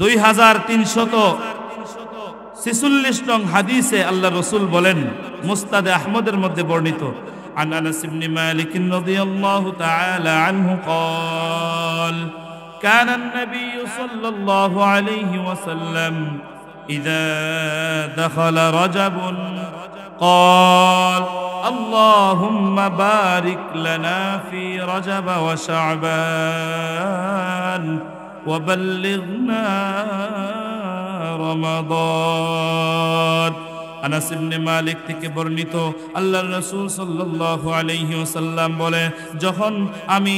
2346 নং হাদিসে আল্লাহ রাসূল বলেন, মুসনাদে আহমদের মধ্যে বর্ণিত, عن أنس بن مالك رضي الله تعالى عنه قال كان النبي صلى الله عليه وسلم إذا دخل رجب قال اللهم بارك لنا في رجب وشعبان وبلغنا رمضان। আনাস ইবনে মালিক থেকে বর্ণিত, আল্লাহর রাসূল সাল্লাল্লাহু আলাইহি ওয়াসাল্লাম বলে, যখন আমি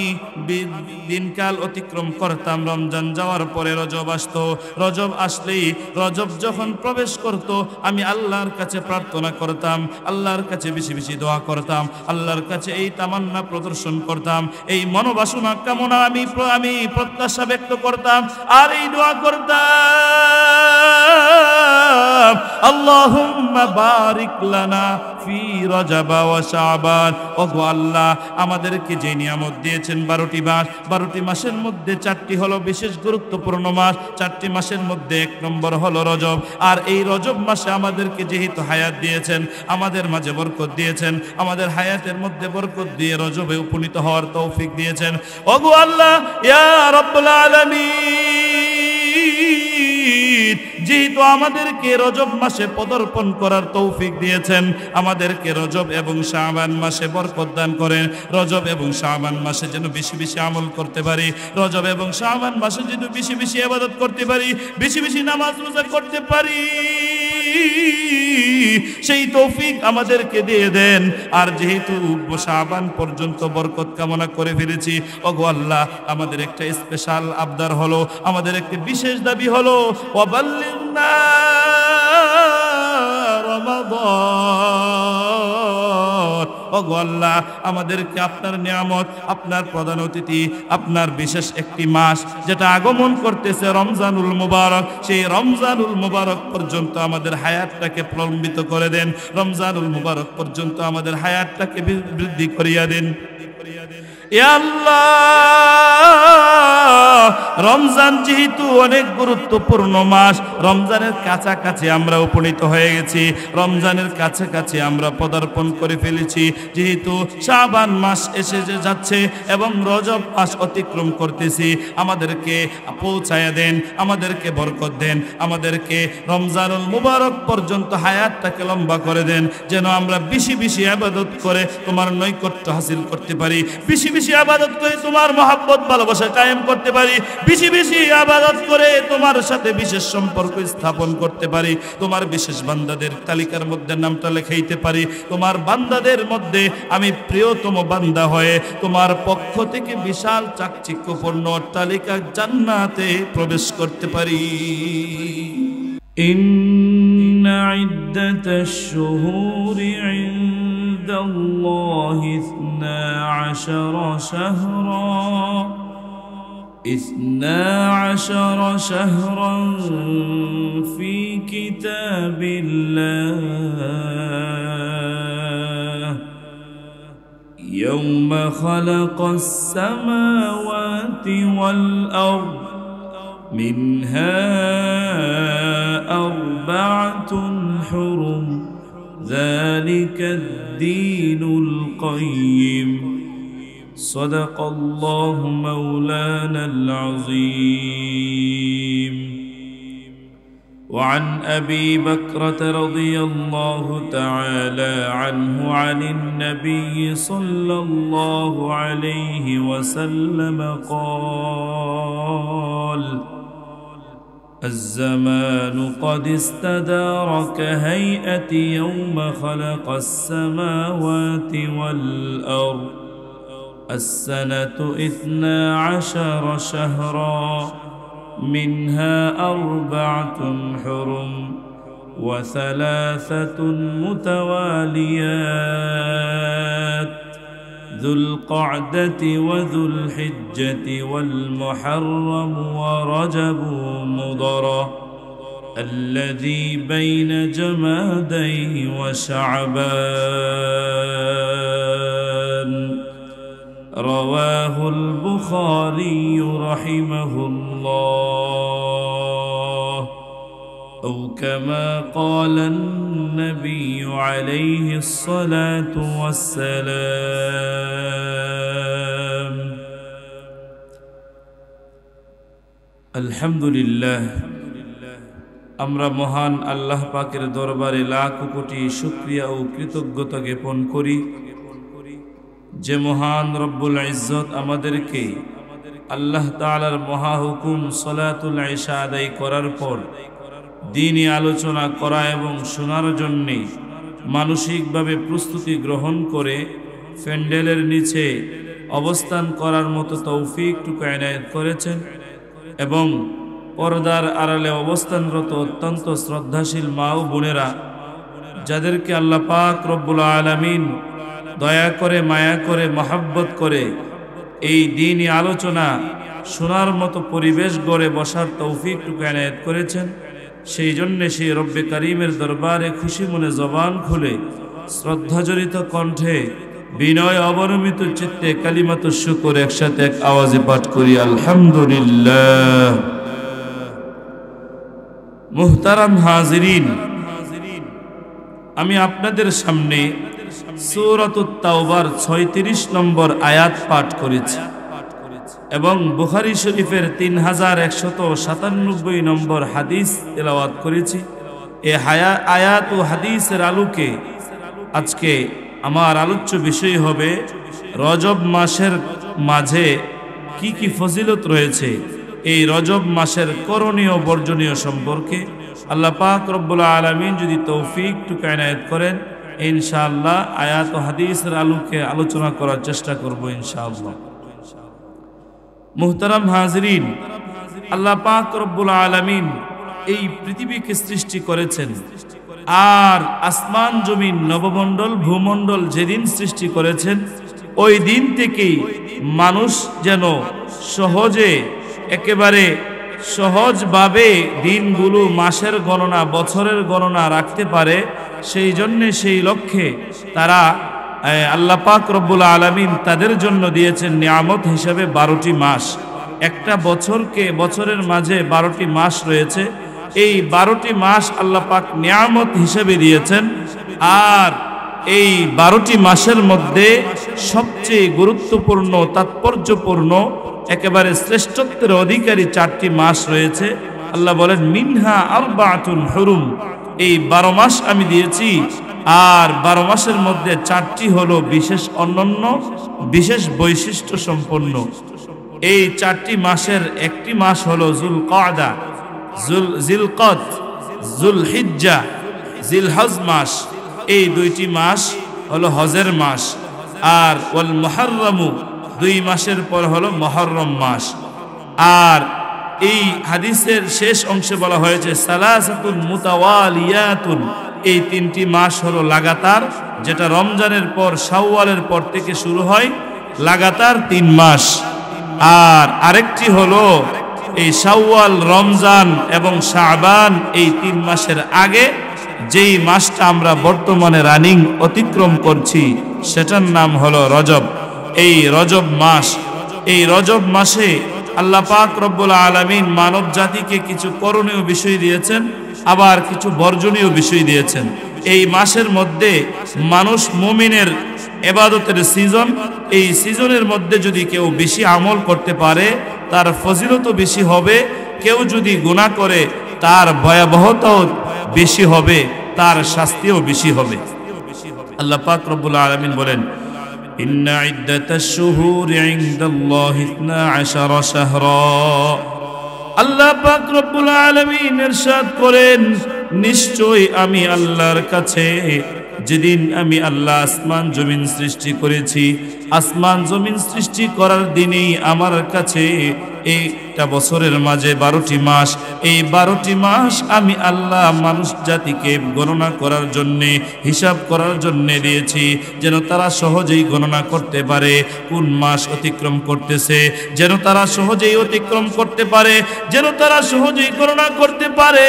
দিনকাল অতিক্রম করতাম, রমজান যাওয়ার পরে রজব আসতো, রজব আসলেই রজব যখন প্রবেশ করত, আমি আল্লাহর কাছে প্রার্থনা করতাম, আল্লাহর কাছে বেশি বেশি দোয়া করতাম, আল্লাহর কাছে এই তামান্না প্রদর্শন করতাম, এই মনোবাসনা কামনা আমি প্রত্যাশা ব্যক্ত করতাম আর এই দোয়া করতাম, আল্লাহুম্মা বারিক লানা ফি রজব ওয়া শাবান। ওগো আল্লাহ, আমাদেরকে যে নিয়ামত দিয়েছেন 12টি মাস, 12টি মাসের মধ্যে 4টি হলো বিশেষ গুরুত্বপূর্ণ মাস, 4টি মাসের মধ্যে 1 নম্বর হলো রজব। আর এই রজব মাসে আমাদেরকে যেহেতু হায়াত দিয়েছেন, আমাদের মাঝে বরকত দিয়েছেন, আমাদের হায়াতের মধ্যে বরকত দিয়ে রজবে উপনীত হওয়ার তৌফিক দিয়েছেন। ওগো আল্লাহ, ইয়া রাব্বুল আলামিন, যেহেতু আমাদেরকে রজব মাসে পদার্পণ করার তৌফিক দিয়েছেন, আমাদেরকে রজব এবং শাবান মাসে বরকত দান করেন। রজব এবং শাবান মাসে যেন বেশি বেশি আমল করতে পারি, রজব এবং শাবান মাসে যেন বেশি বেশি ইবাদত করতে পারি, বেশি বেশি নামাজ রোজা করতে পারি, সেই তৌফিক আমাদেরকে দিয়ে দেন। আর যেহেতু শাবান পর্যন্ত বরকত কামনা করে ফেলেছি, ওগো আল্লাহ, আমাদের একটা স্পেশাল আবদার হলো, আমাদের একটা বিশেষ দাবি হলো, ওয়াবাল্লিগনা রমাদান। ওগো আল্লাহ, আমাদেরকে আপনার নিয়ামত, আপনার প্রধান অতিথি, আপনার বিশেষ একটি মাস যেটা আগমন করতেছে রমজানুল মুবারক, সেই রমজানুল মুবারক পর্যন্ত আমাদের হায়াতটাকে প্রলম্বিত করে দেন, রমজানুল মুবারক পর্যন্ত আমাদের হায়াতটাকে বৃদ্ধি করিয়া দেন। ইয়া আল্লাহ, রমজান যেহেতু অনেক গুরুত্বপূর্ণ মাস, রমজানের কাছাকাছি আমরা উপনীত হয়ে গেছি, রমজানের কাছাকাছি আমরা পদার্পণ করে ফেলেছি, যেহেতু শাবান মাস এসে যাচ্ছে এবং রজব মাস অতিক্রম করতেছি, আমাদেরকে পৌঁছায়া দেন, আমাদেরকে বরকত দেন, আমাদেরকে রমজানুল মুবারক পর্যন্ত হায়াতটাকে লম্বা করে দেন, যেন আমরা বেশি বেশি ইবাদত করে তোমার নৈকট্য হাসিল করতে পারি, বেশি বেশি ইবাদত করে তোমার মহব্বত ভালোবাসা কায়েম করতে পারি, বেশি বেশি ইবাদত করে তোমার সাথে বিশেষ সম্পর্ক স্থাপন করতে পারি, তোমার বিশেষ বান্দাদের তালিকার মধ্যে নামটা লেখাইতে পারি, তোমার বান্দাদের মধ্যে আমি প্রিয়তম বান্দা হয়ে তোমার পক্ষ থেকে বিশাল চাকচিক্যপূর্ণ অট্টালিকা জান্নাতে প্রবেশ করতে পারি। ইন্না ইদ্দাতাশ শুহুরি ইনদাল্লাহি 12 شهرا في كتاب الله يوم خلق السماوات والأرض منها 4 حرم ذلك الدين القيم صدق الله مولانا العظيم. وعن أبي بكرة رضي الله تعالى عنه عن النبي صلى الله عليه وسلم قال الزمان قد استدار كهيئة يوم خلق السماوات والأرض السنة 12 شهرا منها 4 حرم و3 متواليات ذو القعدة وذو الحجة والمحرم ورجب مضر الذي بين جماديه وشعبان. رواه البخاري رحمه الله. أو كما قال النبي عليه الصلاة والسلام الحمد لله আমরা মহান আল্লাহ পাকের দরবারে লাখ কোটি শুকরিয়া ও কৃতজ্ঞতা জ্ঞাপন করি যে মহান রব্বুল ইজ্জত আমাদেরকে আল্লাহ তাআলার মহা হুকুম সালাতুল ইশা আদায় করার পর দ্বীনি আলোচনা করা এবং শোনার জন্য মানসিকভাবে প্রস্তুতি গ্রহণ করে প্যান্ডেলের নিচে অবস্থান করার মতো তৌফিকটুকু এনায়েত করেছেন এবং পর্দার আড়ালে অবস্থানরত অত্যন্ত শ্রদ্ধাশীল মা ও বোনেরা যাদেরকে আল্লাহ পাক রব্বুল আলামিন দয়া করে মায়া করে মহব্বত করে এই দ্বীনি আলোচনা শোনার মতো পরিবেশ গড়ে বসার তৌফিকটুকু এনায়েত করেছেন সেই জন্য সেই রব্বে কারীমের দরবারে খুশি মনে জবান খুলে শ্রদ্ধাজড়িত কণ্ঠে বিনয় অবনমিত চিত্তে কালিমাতুশ শুকর একসাথে এক আওয়াজে পাঠ করি আলহামদুলিল্লাহ। মুহতারাম হাজিরিন, আমি আপনাদের সামনে সূরাতুত তাওবার ৩৬ নম্বর আয়াত পাঠ করেছি এবং বুখারী শরীফের ৩১৯৭ নম্বর হাদিস তেলাওয়াত করেছি। এই আয়াত ও হাদিসের আলোকে আজকে আমার আলোচ্য বিষয় হবে রজব মাসের মাঝে কি কি ফজিলত রয়েছে, এই রজব মাসের করণীয় বর্জনীয় সম্পর্কে আল্লাহ পাক রব্বুল আলামিন যদি তৌফিকটুকু এনায়েত করেন ইনশাআল্লাহ আয়াত ও হাদিসের আলোকে আলোচনা করার চেষ্টা করব ইনশাআল্লাহ। মুহতারাম হাজিরিন, আল্লাহ পাক রব্বুল আলামিন এই পৃথিবীকে সৃষ্টি করেছেন আর আসমান জমিন নবমণ্ডল ভূমণ্ডল যেদিন সৃষ্টি করেছেন ওই দিন থেকেই মানুষ যেন সহজে একেবারে সহজভাবে দিনগুলো মাসের গণনা বছরের গণনা রাখতে পারে, সেই জন্যে সেই লক্ষ্যে তারা আল্লাহ পাক রব্বুল আলামিন তাদের জন্য দিয়েছেন নিয়ামত হিসাবে 12টি মাস। একটা বছরের মাঝে 12টি মাস রয়েছে, এই 12টি মাস আল্লাহ পাক নিয়ামত হিসেবে দিয়েছেন। আর এই 12টি মাসের মধ্যে সবচেয়ে গুরুত্বপূর্ণ তাৎপর্যপূর্ণ একেবারে শ্রেষ্ঠত্বের অধিকারী 4টি মাস রয়েছে। আল্লাহ বলেন মিনহা আরবাতুন হুরুম, এই 12 মাস আমি দিয়েছি আর 12 মাসের মধ্যে 4টি হলো বিশেষ অনন্য বিশেষ বৈশিষ্ট্য সম্পন্ন। এই 4টি মাসের একটি মাস হলো যুলকাদা, জিলকদ, যুলহিজ্জা, জিলহজ মাস। এই 2টি মাস হলো হজের মাস। আর ওয়াল মুহররমু, 2 মাসের পর হলো মুহররম মাস। আর এই হাদিসের শেষ অংশে বলা হয়েছে সালাসাতুন মুতাওয়ালিয়াতুন, এই 3টি মাস হলো লাগাতার, যেটা রমজানের পর শাওয়ালের পর থেকে শুরু হয়, লাগাতার 3 মাস। আর আরেকটি হলো এই শাওয়াল, রমজান এবং শাবান, এই 3 মাসের আগে যেই মাসটা আমরা বর্তমানে রানিং অতিক্রম করছি সেটার নাম হলো রজব। এই রজব মাস, এই রজব মাসে আল্লাহ পাক রব্বুল আলামিন মানব জাতিকে কিছু করণীয় বিষয় দিয়েছেন, আবার কিছু বর্জনীয় বিষয় দিয়েছেন। এই মাসের মধ্যে মানুষ মুমিনের ইবাদতের সিজন, এই সিজনের মধ্যে যদি কেউ বেশি আমল করতে পারে তার ফজিলতও বেশি হবে, কেউ যদি গুনাহ করে তার ভয়াবহতাও বেশি হবে, তার শাস্তিও বেশি হবে। আল্লাহ পাক রব্বুল আলামিন বলেন ইন্না ইদ্দাতাশ শুহুরি ইনদাল্লাহি 12 শাহরা। আল্লাহ পাক রব্বুল আলামিন ইরশাদ করেন নিশ্চয় আমি আল্লাহর কাছে যেদিন আমি আল্লাহ আসমান জমিন সৃষ্টি করেছি, আসমান জমিন সৃষ্টি করার দিনেই আমার কাছে একটা বছরের মাঝে 12টি মাস, এই 12টি মাস আমি আল্লাহ মানুষ জাতিকে গণনা করার জন্যে, হিসাব করার জন্যে দিয়েছি, যেন তারা সহজেই গণনা করতে পারে কোন মাস অতিক্রম করতেছে, যেন তারা সহজেই অতিক্রম করতে পারে, যেন তারা সহজেই গণনা করতে পারে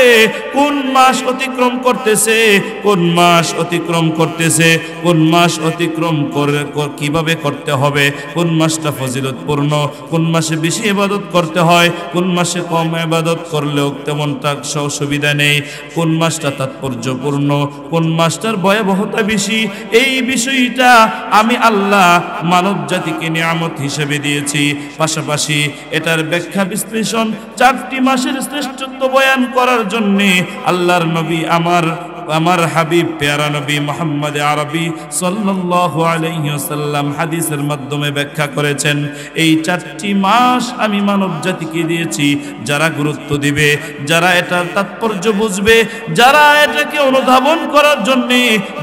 কোন মাস অতিক্রম করতেছে, কোন মাস অতিক্রম করতেছে, কোন মাস অতিক্রম কিভাবে করতে হবে, কোন মাসটা ফজিলতপূর্ণ, কোন মাসে বেশি ইবাদত করতে হয়, হয়, কোন মাসে কম ইবাদত করলেও তেমনটা অসুবিধা নেই, কোন মাসটা তাৎপর্যপূর্ণ, কোন মাসটার ভয়াবহতা বেশি, এই বিষয়টা আমি আল্লাহ মানব জাতিকে নিয়ামত হিসেবে দিয়েছি। পাশাপাশি এটার ব্যাখ্যা বিশ্লেষণ 4টি মাসের শ্রেষ্ঠত্ব বয়ান করার জন্যে আল্লাহর নবী আমার হাবিব প্যারা নবী মুহাম্মদ আরবি সাল্লাল্লাহু আলাইহি ওয়াসাল্লাম হাদিসের মাধ্যমে ব্যাখ্যা করেছেন। এই 4টি মাস আমি মানব জাতিকে দিয়েছি, যারা গুরুত্ব দিবে, যারা এটার তাৎপর্য বুঝবে, যারা এটাকে অনুধাবন করার জন্য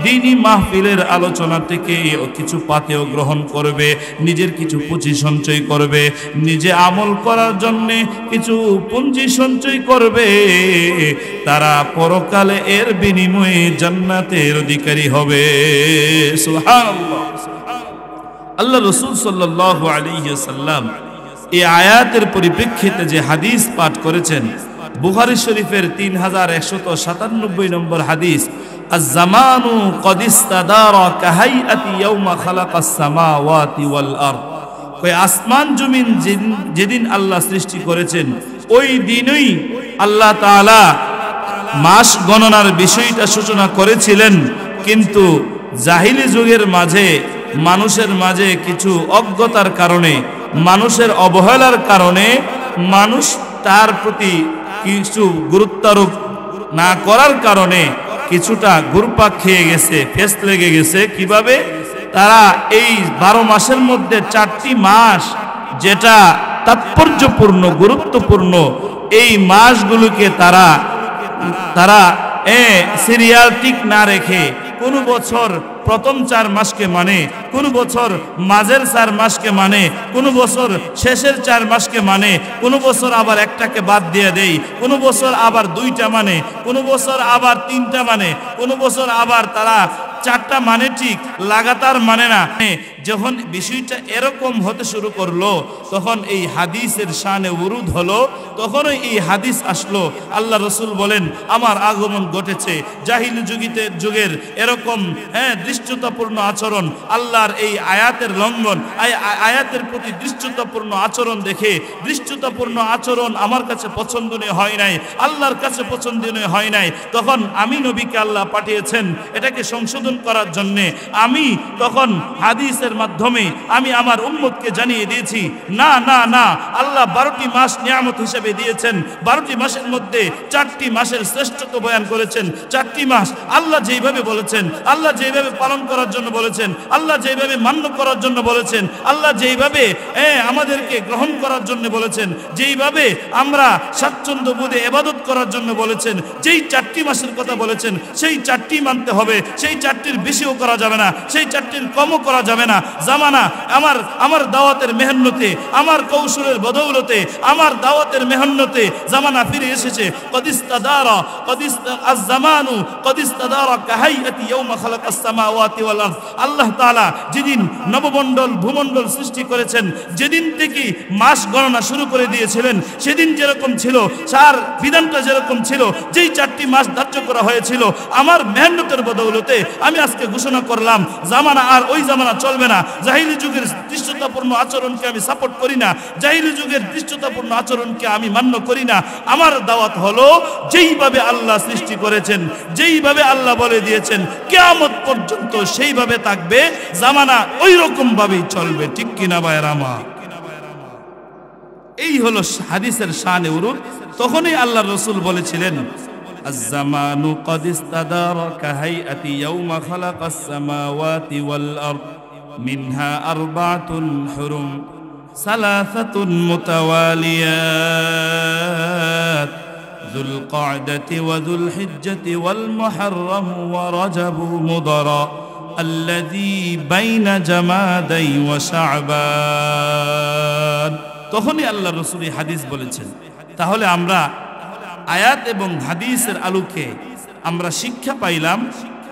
দ্বীনি মাহফিলের আলোচনা থেকে কিছু পাথেয় গ্রহণ করবে, নিজের কিছু পুঁজি সঞ্চয় করবে, নিজে আমল করার জন্য কিছু পুঁজি সঞ্চয় করবে, তারা পরকালে এর বিনিময়ে জান্নাতের অধিকারী হবে। সুবহানাল্লাহ। আল্লাহ রাসূল সাল্লাল্লাহু আলাইহি ওয়াসাল্লাম এই আয়াতের পরিপ্রেক্ষিতে যে হাদিস পাঠ করেছেন, বুখারী শরীফের 3197 নম্বর হাদিস, আজ-জামানু ক্বাদ ইস্তাদারা কাহাইয়াতি ইয়াউমা খালাকাস সামাওয়াতি ওয়াল আরদ। ওই আসমান জমিন যেদিন আল্লাহ সৃষ্টি করেছেন ওই দিনই আল্লাহ তাআলা মাস গণনার বিষয়টা সূচনা করেছিলেন, কিন্তু জাহিলি যুগের মাঝে মানুষের মাঝে কিছু অজ্ঞতার কারণে, মানুষের অবহেলার কারণে, মানুষ তার প্রতি কিছু গুরুত্বারোপ না করার কারণে কিছুটা ঘুরপাক খেয়ে গেছে, ফেস লেগে গেছে। কিভাবে? তারা এই 12 মাসের মধ্যে 4টি মাস যেটা তাৎপর্যপূর্ণ গুরুত্বপূর্ণ, এই মাসগুলোকে তারা সিরিয়াল ঠিক না রেখে কোন বছর প্রথম 4 মাসকে মানে, কোন বছর মাঝের 4 মাসকে মানে, কোন বছর শেষের 4 মাসকে মানে, কোন বছর আবার একটাকে বাদ দিয়ে দেই, কোন বছর আবার 2টা মানে, কোন বছর আবার 3টা মানে, কোন বছর আবার তারা 4টা মানে ঠিক লাগাতার মানে না। যখন বিষয়টা এরকম হতে শুরু করলো তখন এই হাদিসের শানে উরুদ হলো, তখনই এই হাদিস আসলো। আল্লাহ রসুল বলেন আমার আগমন ঘটেছে, জাহিলি যুগের এরকম দৃষ্টতাপূর্ণ আচরণ, আল্লাহর এই আয়াতের লঙ্ঘন, আয়াতের প্রতি দৃষ্টতাপূর্ণ আচরণ দেখে, দৃষ্টতাপূর্ণ আচরণ আমার কাছে পছন্দনীয় হয় নাই, আল্লাহর কাছে পছন্দনীয় হয় নাই, তখন আমি নবীকে আল্লাহ পাঠিয়েছেন এটাকে সংশোধন করার জন্যে। আমি তখন হাদিসের মাধ্যমে আমি আমার উম্মতকে জানিয়ে দিয়েছি, না না না, আল্লাহ 12টি মাস নিয়ামত হিসেবে দিয়েছেন, 12টি মাসের মধ্যে 4টি মাসের শ্রেষ্ঠত্ব বয়ান করেছেন। 4টি মাস আল্লাহ যেইভাবে বলেছেন, আল্লাহ যেইভাবে পালন করার জন্য বলেছেন, আল্লাহ যেইভাবে মান্য করার জন্য বলেছেন, আল্লাহ যেইভাবে আমাদেরকে গ্রহণ করার জন্য বলেছেন, যেইভাবে আমরা স্বাচ্ছন্দ্য বোধে ইবাদত করার জন্য বলেছেন, যেই 4টি মাসের কথা বলেছেন সেই 4টি মানতে হবে, সেই 4টির বেশিও করা যাবে না, সেই 4টির কমও করা যাবে না। জামানা আমার দাওয়াতের মেহনতে, আমার কৌশলের বদৌলতে, আমার দাওয়াতের মেহনতে জামানা ফিরে এসেছে। আজ-জামানু ক্বাদ ইস্তাদারা কাহাইয়াতি ইয়াউমা খালাকাস সামাওয়াতি ওয়াল আরদ। আল্লাহ তাআলা যেদিন নবমণ্ডল ভূমণ্ডল সৃষ্টি করেছেন, যেদিন থেকে মাস গণনা শুরু করে দিয়েছিলেন, সেদিন যেরকম ছিল, সার বিধানটা যেরকম ছিল, যেই 4টি মাস ধার্য করা হয়েছিল, আমার মেহনতের বদৌলতে আমি আজকে ঘোষণা করলাম জামানা আর ওই জামানা চলবে না। জাহিলি যুগের দৃষ্টতাপূর্ণ আচরণকে আমি সাপোর্ট করি না, জাহিলি যুগের দৃষ্টতাপূর্ণ আচরণকে আমি মান্য করি না। আমার দাওয়াত হলো যেইভাবে আল্লাহ সৃষ্টি করেছেন, যেইভাবে আল্লাহ বলে দিয়েছেন কিয়ামত পর্যন্ত সেইভাবে থাকবে, জামানা ওই রকম ভাবেই চলবে। ঠিক কিনা ভাইরা আমার? এই হলো হাদিসের শানে উরুদ। তখনই আল্লাহ রাসূল বলেছিলেন আজ-জামানু ক্বাদ ইস্তাদারা কাহাইয়াতি ইয়াউমা খালাকাস সামাওয়াতি ওয়াল আরদ মিনহা আরবাতুন হুরুম সালাসাতুন মুতাওয়ালিয়াত যুল ক্বাদাতি ওয়া যুল হিজ্জাতি ওয়াল মুহাররম ওয়া রাজাব মুদরা আল্লাযী বাইনা জামাদাই ওয়া শাবান। তখনই আল্লাহ রাসূল এই হাদিস বলেছেন। তাহলে আমরা আয়াত এবং হাদিসের আলোকে আমরা শিক্ষা পাইলাম,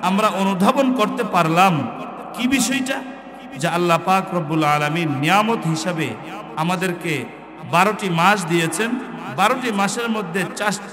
আমরা অনুধাবন করতে পারলাম কি বিষয়টা, যে আল্লাহ পাক রব্বুল আলামিন নিয়ামত হিসাবে আমাদেরকে 12টি মাস দিয়েছেন। 12টি মাসের মধ্যে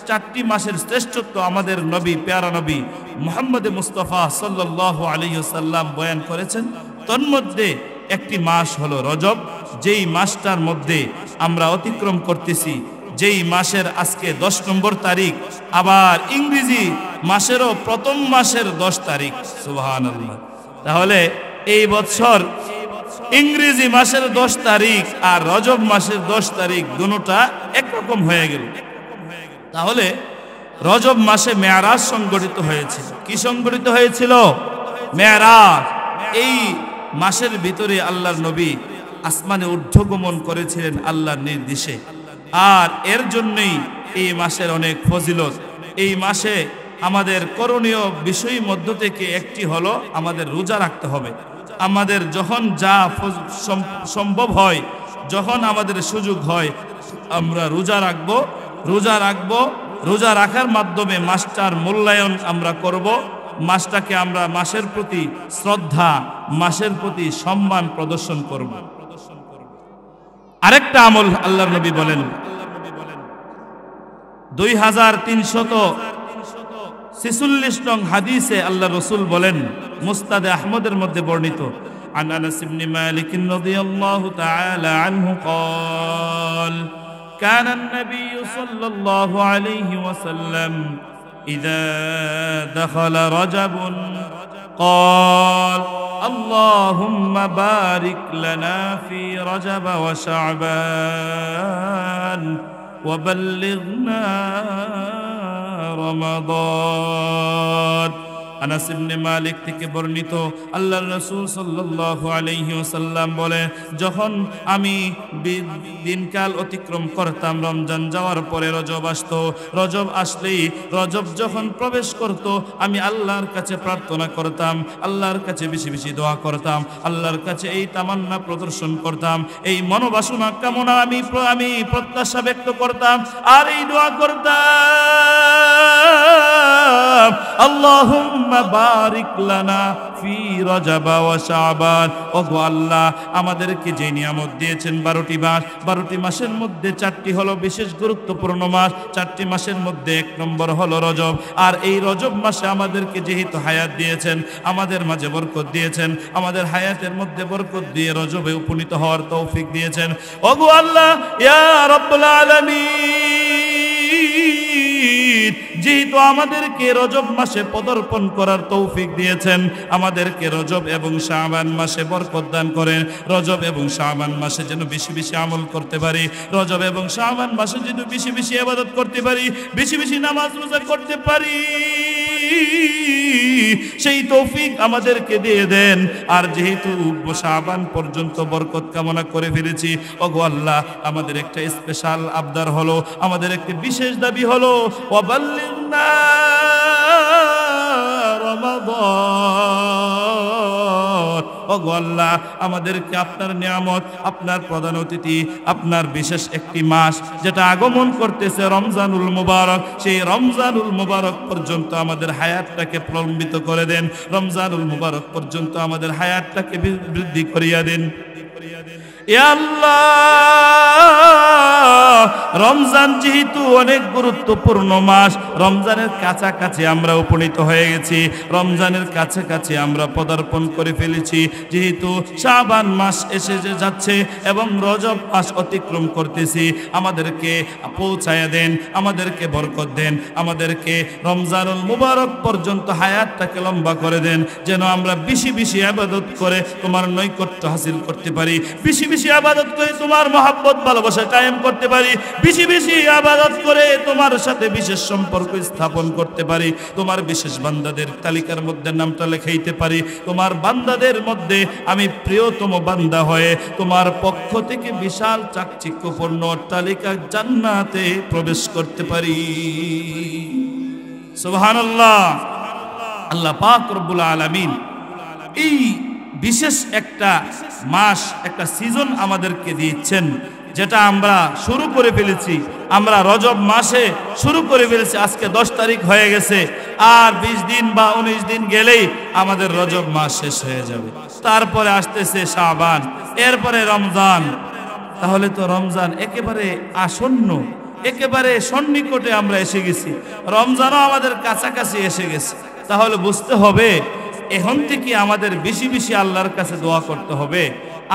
4টি মাসের শ্রেষ্ঠত্ব আমাদের নবী প্যারা নবী মুহাম্মদ মুস্তাফা সাল্লাল্লাহু আলাইহি ওয়াসাল্লাম বয়ান করেছেন। তন্মধ্যে একটি মাস হলো রজব, যেই মাসটার মধ্যে আমরা অতিক্রম করতেছি, যেই মাসের আজকে 10 নম্বর তারিখ, আবার ইংরেজি মাসেরও প্রথম মাসের 10 তারিখ। সুবহানাল্লাহ। তাহলে এই বছর ইংরেজি মাসের 10 তারিখ আর রজব মাসের 10 তারিখ দুটোটা একরকম হয়ে গেল। তাহলে রজব মাসে মেয়ারাজ সংগঠিত হয়েছিল। কি সংগঠিত হয়েছিল? মেয়ারাজ। এই মাসের ভিতরে আল্লাহর নবী আসমানে ঊর্ধ্বগমন করেছিলেন আল্লাহর নির্দেশে। আর এর জন্যই এই মাসের অনেক ফজিলত। এই মাসে আমাদের করণীয় বিষয় মধ্য থেকে একটি হলো আমাদের রোজা রাখতে হবে। আমাদের যখন যা সম্ভব হয়, যখন আমাদের সুযোগ হয়, আমরা রোজা রাখবো। রোজা রাখার মাধ্যমে মাসটার মূল্যায়ন আমরা করব। মাসটাকে আমরা মাসের প্রতি শ্রদ্ধা, মাসের প্রতি সম্মান প্রদর্শন করব। আরেকটা আমল আল্লাহর নবী বলেন, 2346 নং হাদিসে আল্লাহ রসুল বলেন, মুস্তাদে আহমদের মধ্যে বর্ণিত, عن أنس بن مالك رضي الله تعالى عنه قال كان النبي صلى الله عليه وسلم إذا دخل رجب قال اللهم بارك لنا في رجب وشعبان وبلغنا رمضان। আনাস ইবনে মালিক থেকে বর্ণিত, আল্লাহর রাসূল সাল্লাল্লাহু আলাইহি ওয়াসাল্লাম বলে, যখন আমি দিনকাল অতিক্রম করতাম, রমজান যাওয়ার পরে রজব আসতো, রজব আসলেই, রজব যখন প্রবেশ করত, আমি আল্লাহর কাছে প্রার্থনা করতাম, আল্লাহর কাছে বেশি বেশি দোয়া করতাম, আল্লাহর কাছে এই তামান্না প্রদর্শন করতাম, এই মনোবাসনা কামনা আমি প্রত্যাশা ব্যক্ত করতাম, আর এই দোয়া করতাম, আল্লাহুম্মা বারিক লানা ফি রজব ওয়া শাবান। ওগো আল্লাহ, আমাদেরকে যে নিয়ামত দিয়েছেন 12টি মাস, 12টি মাসের মধ্যে 4টি হলো বিশেষ গুরুত্বপূর্ণ মাস, 4টি মাসের মধ্যে 1 নম্বর হলো রজব। আর এই রজব মাসে আমাদেরকে যেহেতু হায়াত দিয়েছেন, আমাদের মাঝে বরকত দিয়েছেন, আমাদের হায়াতের মধ্যে বরকত দিয়ে রজবে উপনীত হওয়ার তৌফিক দিয়েছেন। ওগো আল্লাহ, ইয়া রাব্বুল আলামিন, যেহেতু আমাদেরকে রজব মাসে পদার্পণ করার তৌফিক দিয়েছেন, আমাদেরকে রজব এবং শাবান মাসে বরকত দান করেন। রজব এবং শাবান মাসে যেন বেশি বেশি আমল করতে পারি, রজব এবং শাবান মাসে যেন বেশি বেশি ইবাদত করতে পারি, বেশি বেশি নামাজ রোজা করতে পারি, সেই তৌফিক আমাদেরকে দিয়ে দেন। আর যেহেতু শাবান পর্যন্ত বরকত কামনা করে ফেলেছি, ওগো আল্লাহ, আমাদের একটা স্পেশাল আবদার হলো, আমাদের একটা বিশেষ দাবি হলো, ওয়াবাল্লিগনা রমাদান। ওগো আল্লাহ, আমাদেরকে আপনার নিয়ামত, আপনার প্রধান অতিথি, আপনার বিশেষ একটি মাস যেটা আগমন করতেছে রমজানুল মুবারক, সেই রমজানুল মুবারক পর্যন্ত আমাদের হায়াতটাকে প্রলম্বিত করে দেন, রমজানুল মুবারক পর্যন্ত আমাদের হায়াতটাকে বৃদ্ধি করিয়া দেন। ইয়া আল্লাহ, রমজান যেহেতু অনেক গুরুত্বপূর্ণ মাস, রমজানের কাছাকাছি আমরা উপনীত হয়ে গেছি, রমজানের কাছাকাছি আমরা পদার্পণ করে ফেলেছি। যেহেতু শাবান মাস এসে যাচ্ছে এবং রজব মাস অতিক্রম করতেছি, আমাদেরকে পৌঁছায়া দেন, আমাদেরকে বরকত দেন, আমাদেরকে রমজানুল মুবারক পর্যন্ত হায়াতটাকে লম্বা করে দেন, যেন আমরা বেশি বেশি ইবাদত করে তোমার নৈকট্য হাসিল করতে পারি, বেশি বেশি ইবাদত করে তোমার মহব্বত ভালোবাসা কায়েম করতে পারি, বেশি বেশি ইবাদত করে তোমার সাথে বিশেষ সম্পর্ক স্থাপন করতে পারি, তোমার বিশেষ বান্দাদের তালিকার মধ্যে নামটা লেখাইতে পারি, তোমার বান্দাদের মধ্যে আমি প্রিয়তম বান্দা হয়ে তোমার পক্ষ থেকে বিশাল চাকচিক্যপূর্ণ অট্টালিকা জান্নাতে প্রবেশ করতে পারি। সুবহানাল্লাহ। আল্লাহ পাক রব্বুল আলামিন এই বিশেষ একটা মাস, একটা সিজন আমাদেরকে দিচ্ছেন, যেটা আমরা শুরু করে ফেলেছি। আমরা রজব মাসে শুরু করে ফেলেছি, আজকে 10 তারিখ হয়ে গেছে, আর 20 দিন বা 19 দিন গেলেই আমাদের রজব মাস শেষ হয়ে যাবে। তারপরে আসতেছে শাবান, এরপরে রমজান। তাহলে তো রমজান একেবারে আসন্ন, একেবারে সন্নিকটে আমরা এসে গেছি, রমজানও আমাদের কাছাকাছি এসে গেছে। তাহলে বুঝতে হবে এখন থেকে আমাদের বেশি বেশি আল্লাহর কাছে দোয়া করতে হবে,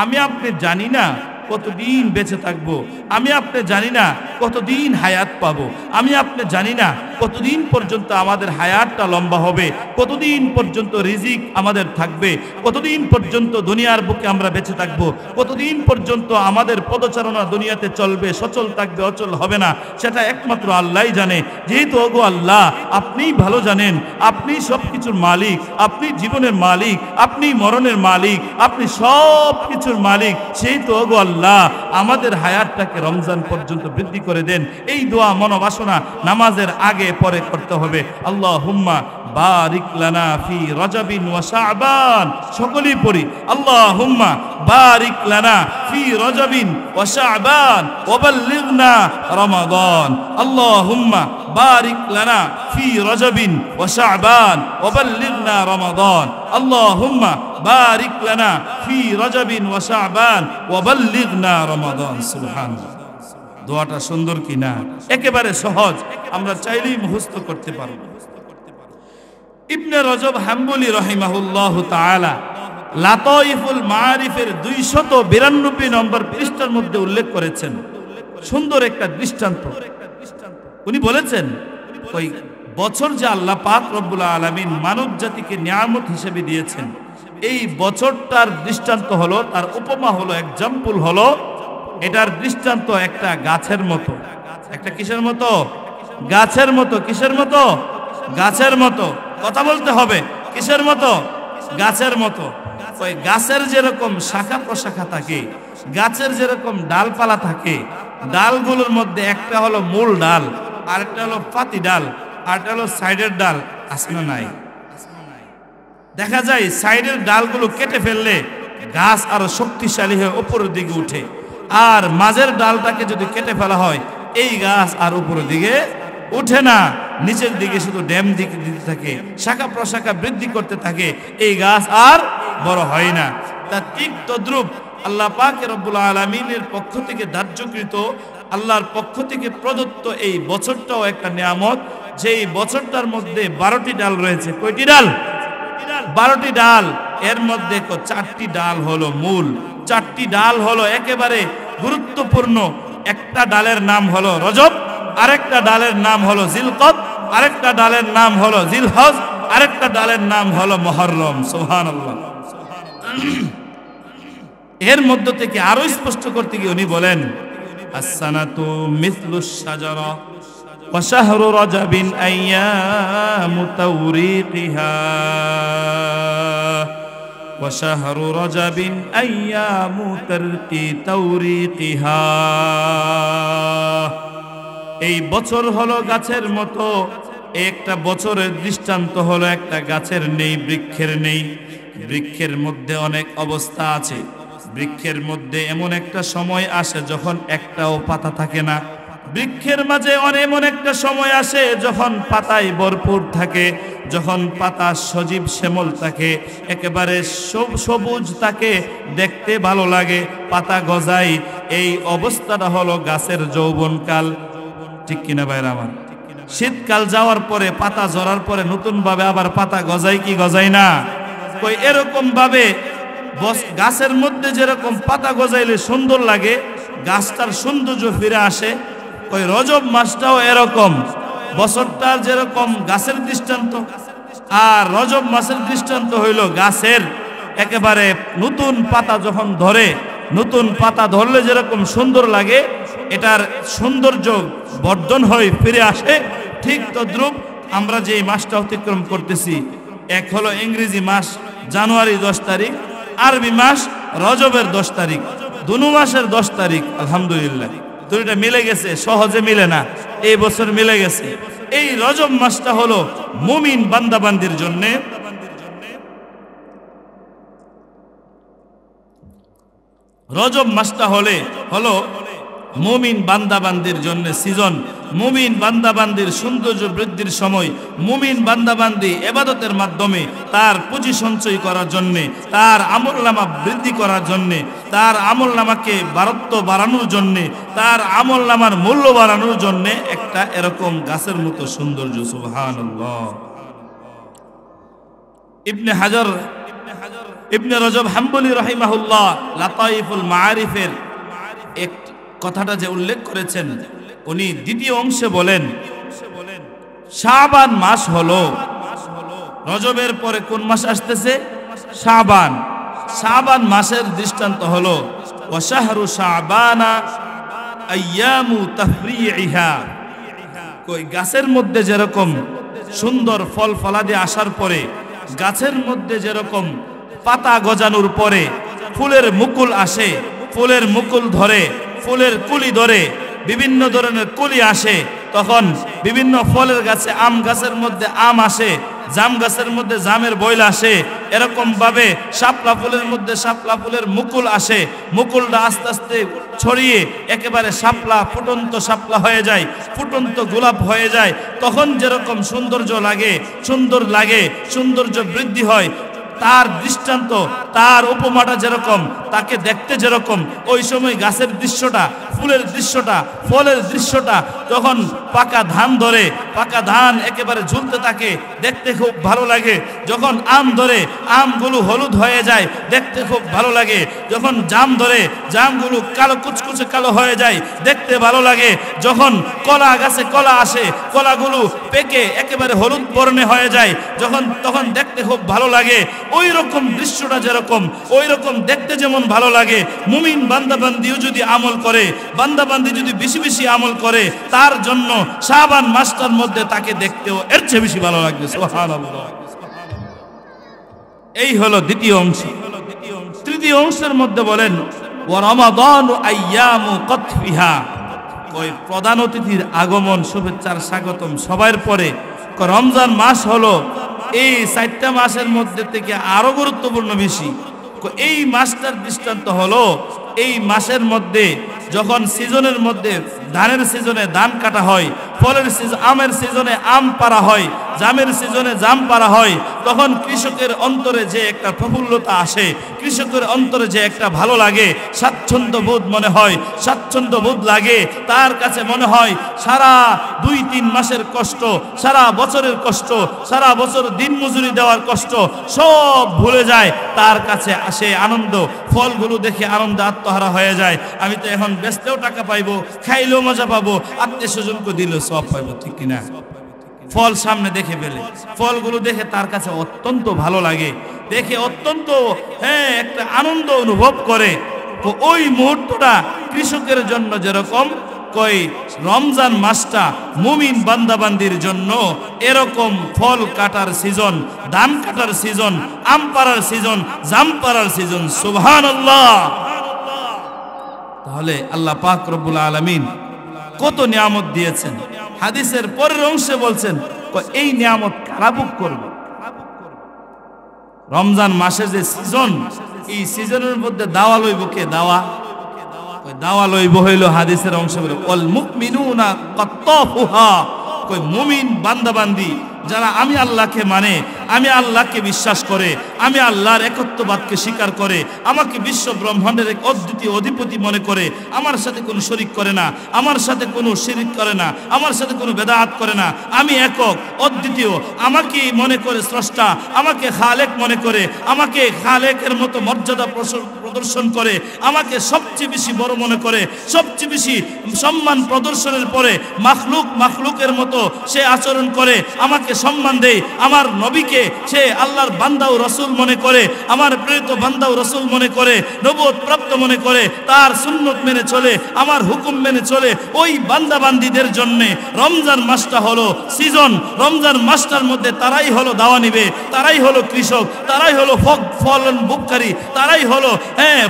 আমি আপনি জানি না কতদিন বেঁচে থাকবো, আমি আপনি জানি না কতদিন হায়াত পাবো, আমি আপনি জানি না কতদিন পর্যন্ত আমাদের হায়াতটা লম্বা হবে, কতদিন পর্যন্ত রিজিক আমাদের থাকবে, কতদিন পর্যন্ত দুনিয়ার বুকে আমরা বেঁচে থাকবো, কতদিন পর্যন্ত আমাদের পদচারণা দুনিয়াতে চলবে, সচল থাকবে, অচল হবে না, সেটা একমাত্র আল্লাহই জানে। যেহেতু ওগো আল্লাহ আপনিই ভালো জানেন, আপনি সব কিছুর মালিক, আপনি জীবনের মালিক, আপনি মরণের মালিক, আপনি সব কিছুর মালিক, সেই তো ওগো আল্লাহ আমাদের হায়াতটাকে রমজান পর্যন্ত বৃদ্ধি করে দেন। এই দোয়া মনোবাসনা নামাজের আগে পরে করতে হবে। আল্লাহুম্মা বারিক লানা ফি রজবিন ওয়া শাবান, সকলেই পড়ি আল্লাহুম্মা বারিক লানা ফি রজবিন ওয়া শাবান ওয়া বাল্লিগনা রমাদান। আল্লাহুম্মা বারিক লানা ফি রজবিন ওয়া শাবান ওয়া বাল্লিগনা রমাদান। আল্লাহুম্মা বারিক লানা ফি রজবিন ওয়া শাবান ওয়া বাল্লিগনা রমাদান। সুবহানাল্লাহ। দোয়াটা সুন্দর কিনা? একেবারে সহজ, আমরা চাইলেই মুখস্থ করতে পারব। ইবনে রজব হাম্বলি রাহিমাহুল্লাহু তাআলা লাতাইফুল মাআরিফের 292 নম্বর পৃষ্ঠার মধ্যে উল্লেখ করেছেন সুন্দর একটা দৃষ্টান্ত। উনি বলেছেন, ওই বছর যে আল্লাহ পাক রব্বুল আলামিন মানব জাতিকে নিয়ামত হিসেবে দিয়েছেন, এই বছরটার দৃষ্টান্ত হলো, তার উপমা হলো, এক্সাম্পল হলো, এটার দৃষ্টান্ত একটা গাছের মতো। একটা কিসের মতো? গাছের মতো। কিসের মতো? গাছের মতো। কথা বলতে হবে। কিসের মতো? গাছের মতো। ওই গাছের যেরকম শাখা প্রশাখা থাকে, গাছের যেরকম ডালপালা থাকে, ডালগুলোর মধ্যে একটা হলো মূল ডাল, আরেকটা হলো পাতি ডাল, আরেকটা হলো সাইডের ডাল। আছে না নাই? দেখা যায় সাইডের ডালগুলো কেটে ফেললে গাছ আরো শক্তিশালী হয়ে উপরের দিকে উঠে, আর মাঝের ডালটাকে যদি কেটে ফেলা হয় এই গাছ আর উপরের দিকে উঠে না, নিচের দিকে শুধু ড্যাম দিকে দিতে থাকে, শাখা প্রশাখা বৃদ্ধি করতে থাকে, এই গাছ আর বড় হয় না। তা ঠিক তদ্রূপ আল্লাহ পাক রব্বুল আলামিনের পক্ষ থেকে ধার্যকৃত, আল্লাহর পক্ষ থেকে প্রদত্ত এই বছরটাও একটা নিয়ামত, যেই বছরটার মধ্যে 12টি ডাল রয়েছে। কয়টি ডাল? 12টি ডাল। এর মধ্যে 4টি ডাল হলো মূল, 4টি ডাল হলো একেবারে গুরুত্বপূর্ণ। একটা ডালের নাম হলো রজব, আরেকটা ডালের নাম হলো জিলকদ, আরেকটা ডালের নাম হলো জিলহজ, আরেকটা ডালের নাম হলো মুহররম। সুবহানাল্লাহ। এর মধ্য থেকে আরো স্পষ্ট করতে গিয়ে উনি বলেন, as-sanatu mithlus shajara wa shahru rajabin ayyamu tawriqiha wa shahru rajabin ayyamu tarqi tawriqiha। এই বছর হলো গাছের মতো। একটা বছরের দৃষ্টান্ত হলো একটা গাছের নেই, বৃক্ষের নেই। বৃক্ষের মধ্যে অনেক অবস্থা আছে। বৃক্ষের মধ্যে এমন একটা সময় আসে যখন একটাও পাতা থাকে না। বৃক্ষের মাঝে এমন একটা সময় আসে যখন পাতায় ভরপুর থাকে, যখন পাতা সজীব শ্যামল থাকে, একেবারে সবুজ থাকে, দেখতে ভালো লাগে, পাতা গজায়। এই অবস্থাটা হলো গাছের যৌবনকাল। ঠিক কিনা ভাইরা আমার? শীতকাল যাওয়ার পরে, পাতা ঝরার পরে নতুন ভাবে আবার পাতা গজায় কি গজায় না? কই এরকম ভাবে গাছের মধ্যে যেরকম পাতা গজাইলে সুন্দর লাগে, গাছটার সৌন্দর্য ফিরে আসে, ওই রজব মাসটাও এরকম। বছরটার যেরকম গাছের দৃষ্টান্ত, আর রজব মাসের দৃষ্টান্ত হইল গাছের একেবারে নতুন পাতা যখন ধরে, নতুন পাতা ধরলে যেরকম সুন্দর লাগে, এটার সৌন্দর্য বর্ধন হয়ে ফিরে আসে। ঠিক তদ্রূপ আমরা যে মাসটা অতিক্রম করতেছি, এক হলো ইংরেজি মাস জানুয়ারি 10 তারিখ, আরবি মাস রজবের 10 তারিখ, দুনো মাসের 10 তারিখ। আলহামদুলিল্লাহ, দুইটা মিলে গেছে, সহজে মিলে না, এই বছর মিলে গেছে। এই রজব মাসটা হলো মুমিন বান্দাবান্দির জন্যে, রজব মাসটা হলো মুমিন বান্দাবান্দির জন্য সিজন। মুমিন বান্দাবান্দির সৌন্দর্য বৃদ্ধির সময়, মুমিন বান্দাবান্দি ইবাদতের মাধ্যমে তার পুঁজি সঞ্চয় করার জন্য, তার আমলনামা বৃদ্ধি করার জন্য, তার আমলনামাকে বাড়ানোর জন্য, তার আমলনামার মূল্য বাড়ানোর জন্য একটা এরকম গাছের মতো সৌন্দর্য। সুবহানাল্লাহ। ইবনে হাজার ইবনে রজব হাম্বলি রাহিমাহুল্লাহ লাতাইফুল মাআরিফের এক কথাটা যে উল্লেখ করেছেন, উনি দ্বিতীয় অংশে বলেন শাবান মাস হলো, রজবের পরে কোন মাস আসতেছে? শাবান। শাবান মাসের দৃষ্টান্ত হলো ওয়াশাহরু শাবানা আইয়ামু তাফরিইহা। কই গাছের মধ্যে যেরকম সুন্দর ফল ফলাদি আসার পরে, গাছের মধ্যে যেরকম পাতা গজানোর পরে ফুলের মুকুল আসে, ফুলের মুকুল ধরে, ফুলের কুলি ধরে, বিভিন্ন ধরনের কুলি আসে, তখন বিভিন্ন ফলের গাছে, আম গাছের মধ্যে আম আসে, জাম গাছের মধ্যে জামের বইল আসে, এরকম ভাবে শাপলা ফুলের মধ্যে শাপলা ফুলের মুকুল আসে, মুকুলটা আস্তে আস্তে ছড়িয়ে একেবারে শাপলা, ফুটন্ত শাপলা হয়ে যায়, ফুটন্ত গোলাপ হয়ে যায়। তখন যেরকম সৌন্দর্য লাগে, সুন্দর লাগে, সৌন্দর্য বৃদ্ধি হয়, তার দৃষ্টান্ত, তার উপমাটা যেরকম, তাকে দেখতে যেরকম, ওই সময় গাছের দৃশ্যটা, ফুলের দৃশ্যটা, ফলের দৃশ্যটা, যখন পাকা ধান ধরে, পাকা ধান একেবারে ঝুলতে থাকে, দেখতে খুব ভালো লাগে। যখন আম ধরে, আমগুলো হলুদ হয়ে যায়, দেখতে খুব ভালো লাগে। যখন জাম ধরে, জামগুলো কালো কুচকুচে কালো হয়ে যায়, দেখতে ভালো লাগে। যখন কলা গাছে কলা আসে, কলাগুলো পেকে একেবারে হলুদ বর্ণে হয়ে যায়, তখন দেখতে খুব ভালো লাগে। ওই রকম দৃশ্যটা যেরকম, ওই রকম দেখতে যেমন ভালো লাগে, মুমিন বান্দাবান্দিও যদি আমল করে, বান্দাবান্দি যদি বেশি বেশি আমল করে, তার জন্য শাবান মাসটার মধ্যে তাকে দেখতেও এর চেয়ে বেশি ভালো লাগবে। সুবহানাল্লাহ। এই হলো দ্বিতীয় অংশ। তৃতীয় অংশের মধ্যে বলেন ওয়া রমাদানু আইয়ামু কতফিহা। ওই প্রধান অতিথির আগমন, শুভেচ্ছার স্বাগতম সবার পরে রমজান মাস হলো এই 4টা মাসের মধ্যে থেকে আরো গুরুত্বপূর্ণ বেশি। এই মাসটার দৃষ্টান্ত হলো, এই মাসের মধ্যে যখন সিজনের মধ্যে ধানের সিজনে ধান কাটা হয়, ফলের সিজন, আমের সিজনে আম পাড়া হয়, জামের সিজনে জাম পাড়া হয়, তখন কৃষকের অন্তরে যে একটা প্রফুল্লতা আসে, কৃষকের অন্তরে যে একটা ভালো লাগে, স্বাচ্ছন্দ্য বোধ মনে হয়, স্বাচ্ছন্দ্য বোধ লাগে। তার কাছে মনে হয় সারা 2-3 মাসের কষ্ট, সারা বছরের কষ্ট, সারা বছর দিন মজুরি দেওয়ার কষ্ট সব ভুলে যায়। তার কাছে আসে আনন্দ, ফলগুলো দেখে আনন্দ আত্মহারা হয়ে যায়। আমি তো এখন বেচতেও টাকা পাইবো, খাইলেও মজা পাবো, আত্মীয় স্বজনকে দিলেও সব পাইবো, ঠিক কিনা? ফল সামনে দেখে ফেলে, ফলগুলো দেখে তার কাছে অত্যন্ত ভালো লাগে, দেখে অত্যন্ত একটা আনন্দ অনুভব করে। তো ওই মুহূর্তটা কৃষকের জন্য যেরকম, কই রমজান মাসটা মুমিন বান্দাবান্দির জন্য এরকম ফল কাটার সিজন, ধান কাটার সিজন, আম পাড়ার সিজন, জাম পাড়ার সিজন। সুবহানাল্লাহ। তাহলে আল্লাহ পাক রব্বুল আলামিন কত নিয়ামত দিয়েছেন। হাদিসের পরের অংশে বলছেন এই নিয়ামত কারা ভোগ করবে? রমজান মাসের যে সিজন, এই সিজনের মধ্যে দাওয়া লইব কে? দাওয়া লইব হইল হাদিসের অংশ বলে ওয়াল মুমিনুনা কাত্তাফুহা। কই মুমিন বান্দাবান্দি যারা আমি আল্লাহকে মানে, আমি আল্লাহকে বিশ্বাস করে, আমি আল্লাহর একত্ববাদকে স্বীকার করে, আমাকে বিশ্ব ব্রহ্মাণ্ডের এক অদ্বিতীয় অধিপতি মনে করে, আমার সাথে কোনো শরিক করে না, আমার সাথে কোনো শিরিক করে না, আমার সাথে কোনো বেদাত করে না, আমি একক অদ্বিতীয়, আমাকে মনে করে স্রষ্টা, আমাকে খালেক মনে করে, আমাকে খালেকের মতো মর্যাদা প্রদর্শন করে, আমাকে সবচেয়ে বেশি বড় মনে করে, সবচেয়ে বেশি সম্মান প্রদর্শনের পরে মাখলুকের মতো সে আচরণ করে, আমাকে সম্মান দেয়, আমার নবীকে সে আল্লাহর বান্দা ও রাসূল মনে করে, আমার প্রেরিত বান্দা ও রাসূল মনে করে, নবুয়ত প্রাপ্ত মনে করে, তার সুন্নত মেনে চলে, আমার হুকুম মেনে চলে। ওই বান্দা বান্দীদের জন্য রমজান মাসটা হলো সিজন। রমজান মাসটার মধ্যে তারাই হলো দাওয়া নিবে, তারাই হলো কৃষক, তারাই হলো ফলন ভোগকারী, তারাই হলো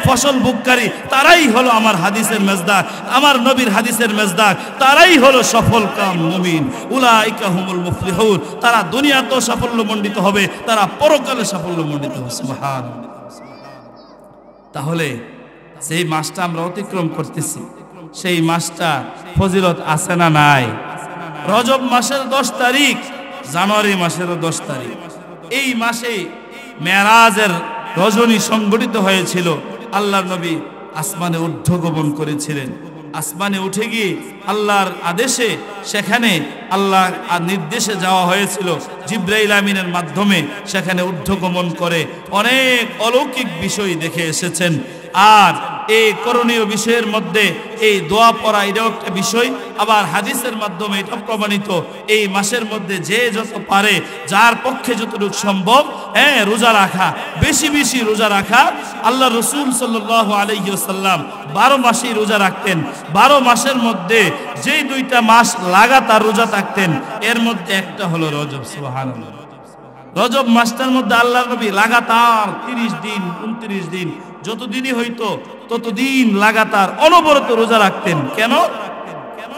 ফসল ভোগকারী, তারাই হলো আমার হাদিসের মেজদাক, আমার নবীর হাদিসের মেজদাক, তারাই হলো সফল কাম মুমিন। উলাইকা হুমুল মুফলিহুন। তারা দুনিয়াতেও সাফল্যমণ্ডিত হবে, তারা পরকালে সাফল্যমণ্ডিত হবে। সুবহানাল্লাহ। তাহলে সেই মাসটা আমরা অতিক্রম করতেছি, সেই মাসটা ফজিলত আছে না নাই? রজব মাসের 10 তারিখ, জানুয়ারি মাসের 10 তারিখ, এই মাসে মেরাজের রজনী সংগঠিত হয়েছিল। আল্লাহর নবী আসমানে ঊর্ধ্বগমন করেছিলেন। আসমানে উঠে গিয়ে আল্লাহর আদেশে সেখানে আল্লাহ নির্দেশে যাওয়া হয়েছিল, জিবরাইল আমিনের মাধ্যমে সেখানে ঊর্ধ্বগমন করে অনেক অলৌকিক বিষয় দেখে এসেছেন। আর এই করণীয় বিষয়ের মধ্যে এই দোয়া পড়া এটাও একটা বিষয়। আবার হাদিসের মাধ্যমে এটা প্রমাণিত, এই মাসের মধ্যে যে যত পারে, যার পক্ষে যতটুকু সম্ভব রোজা রাখা, বেশি বেশি রোজা রাখা। আল্লাহ রসুল সাল্লাল্লাহু আলাইহি ওয়াসাল্লাম 12 মাসেই রোজা রাখতেন। 12 মাসের মধ্যে যেই 2টা মাস লাগাতার রোজা থাকতেন, এর মধ্যে একটা হলো রজব। সুবহানাল্লাহ। রজব মাসটার মধ্যে আল্লাহ নবী লাগাতার 30 দিন 29 দিন যতদিনই হইতো ততদিন লাগাতার অনবরত রোজা রাখতেন। কেন?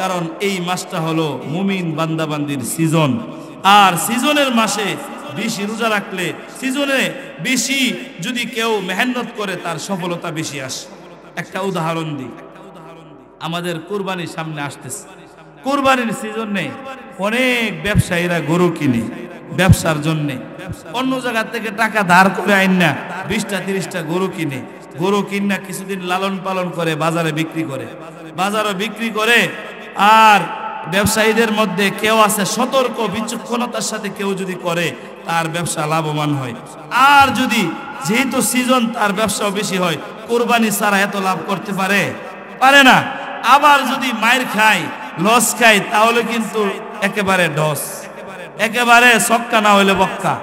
কারণ এই মাসটা হলো মুমিন বান্দাবান্দির সিজন। আর সিজনের মাসে বেশি রোজা রাখলে, সিজনে বেশি যদি কেউ মেহনত করে, তার সফলতা বেশি আসে। একটা উদাহরণ দিই, আমাদের কুরবানির সামনে আসতেছে। কুরবানির সিজনে অনেক ব্যবসায়ীরা গরু কিনে ব্যবসার জন্য, অন্য জায়গা থেকে টাকা ধার করে আইন না 20টা 30টা গরু কিনে, গরু কিনা কিছুদিন লালন পালন করে বাজারে বিক্রি করে, বাজারে বিক্রি করে। আর ব্যবসায়ীদের মধ্যে কেউ আছে সতর্ক, বিচক্ষণতার সাথে কেউ যদি করে, তার ব্যবসা লাভবান হয়। আর যদি যেহেতু সিজন, তার ব্যবসাও বেশি হয়। কোরবানি ছাড়া এত লাভ করতে পারে না। আবার যদি মাইর খায়, লস খায়, তাহলে কিন্তু একেবারে ডস, একেবারে ছক্কা না হইলে বক্কা।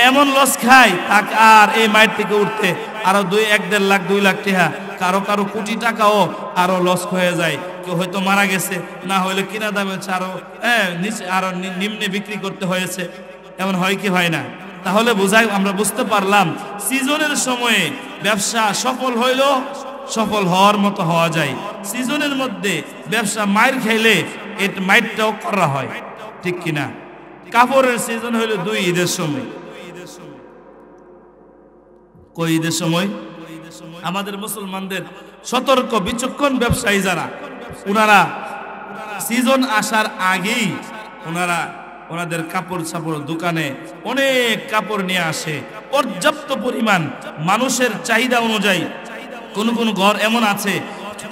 এমন লস খায় তাকে আর এই মাইর থেকে উঠতে আরো 1-1.5 লাখ 2 লাখ টাকা, কারো কারো কোটি টাকাও আরো লস হয়ে যায়। কেউ হয়তো মারা গেছে, না হলে কিনা দামে আরো নিচে আরো নিম্নে বিক্রি করতে হয়েছে। এমন হয় কি হয় না? তাহলে আমরা বুঝতে পারলাম সিজনের সময়ে ব্যবসা সফল হইলো, সফল হওয়ার মতো হওয়া যায়। সিজনের মধ্যে ব্যবসা মাইর খাইলে এর মাইরটাও করা হয়, ঠিক কিনা? কাপড়ের সিজন হইলো 2 ঈদের সময়। কই ঈদের সময়? আমাদের মুসলমানদের সতর্ক বিচক্ষণ ব্যবসায়ী যারা, ওনারা সিজন আসার আগেই ওনাদের কাপড় ছাপড় দোকানে অনেক কাপড় নিয়ে আসে, পর্যাপ্ত পরিমাণ মানুষের চাহিদা অনুযায়ী। কোন কোন ঘর এমন আছে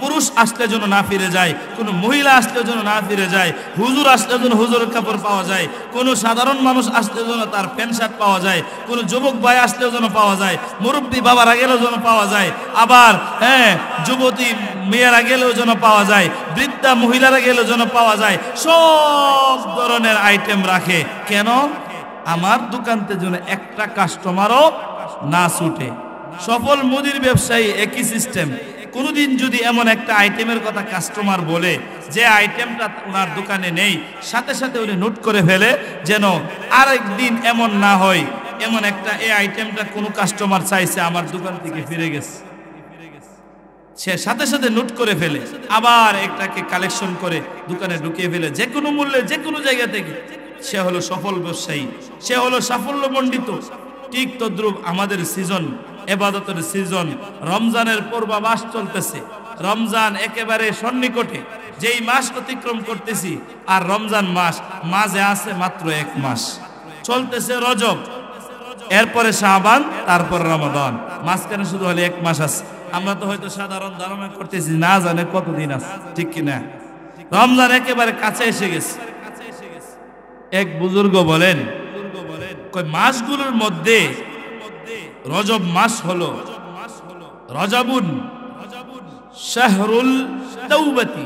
পুরুষ আসলে যেন না ফিরে যায়, কোন মহিলা আসলে যেন না ফিরে যায়, হুজুর আসলে যেন হুজুরের কাপড় পাওয়া যায়, কোন সাধারণ মানুষ আসলে যেন তার প্যান্ট শার্ট পাওয়া যায়, কোন যুবক ভাই আসলেও যেন পাওয়া যায়, মুরব্বী বাবারা গেলেও যেন পাওয়া যায়, আবার যুবতী মেয়েরা গেলেও যেন পাওয়া যায়, বৃদ্ধা মহিলারা গেলেও যেন পাওয়া যায়। সব ধরনের আইটেম রাখে। কেন? আমার দোকানতে যেন একটা কাস্টমারও না ছুটে। সফল মুদির ব্যবসায়ী একই সিস্টেম। কোনদিন যদি এমন একটা আইটেমের কথা কাস্টমার বলে, যে আইটেমটা ওনার দোকানে নেই, সাথে সাথে উনি নোট করে ফেলে, যেন আরেকদিন এমন না হয় এমন একটা এই আইটেমটা কোনো কাস্টমার চাইছে, আমার দোকান থেকে ফিরে গেছে, সে সাথে সাথে নোট করে ফেলে, আবার একটাকে কালেকশন করে দোকানে ঢুকিয়ে ফেলে, যে কোনো মূল্যে যে কোনো জায়গা থেকে। সে হলো সফল ব্যবসায়ী, সে হলো সাফল্যমণ্ডিত। ঠিক তদ্রুপ আমাদের সিজন, ইবাদতের সিজন, রমজানের পূর্বাভাস চলতেছে। রমজান একেবারে সন্নিকটে, যেই মাস অতিক্রম করতেছি, আর রমজান মাস মাঝে আছে মাত্র 1 মাস। চলতেছে রজব, এরপরে শাবান, তারপর রমাদান, মাঝখানে শুধু হলে 1 মাস আছে। আমরা তো হয়তো সাধারণ ধারণা করতেছি না জানে কতদিন আছে, ঠিক কিনা? রমজান একেবারে কাছে এসে গেছে। এক বুজুর্গ বলেন, মাসগুলোর মধ্যে রজব মাস হলো রজবুন শাহরুল তাওবাতি,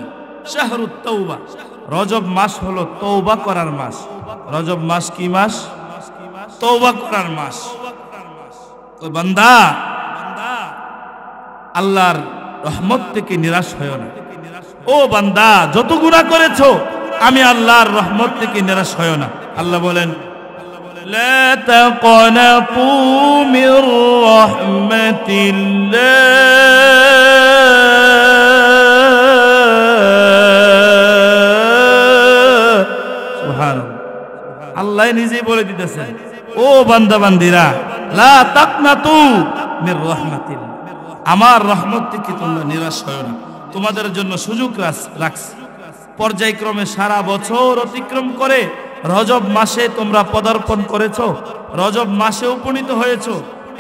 শাহরুত তাওবা। রজব মাস হলো তওবা করার মাস। রজব মাস কি মাস? তওবা করার মাস। ওই বান্দা, আল্লাহর রহমত থেকে নিরাশ হয়ো না। ও বান্দা, যত গুনাহ করেছো, আমি আল্লাহর রহমত থেকে নিরাশ হয়ো না। আল্লাহ বলেন, لا تقنطوا من رحمة الله। সুবহানাল্লাহ। আল্লাহ নিজেই বলে দিতেছেন, ও বান্দা বান্দিরা, লা তাকনাতু মির রাহমাতিল্লাহ, আমার রহমত থেকে তোমরা নিরাশ হয়ো না। তোমাদের জন্য সুযোগ রাখছি। পর্যায়ক্রমে সারা বছর অতিক্রম করে রজব মাসে তোমরা পদার্পণ করেছো, রজব মাসে উপনীত হয়েছো।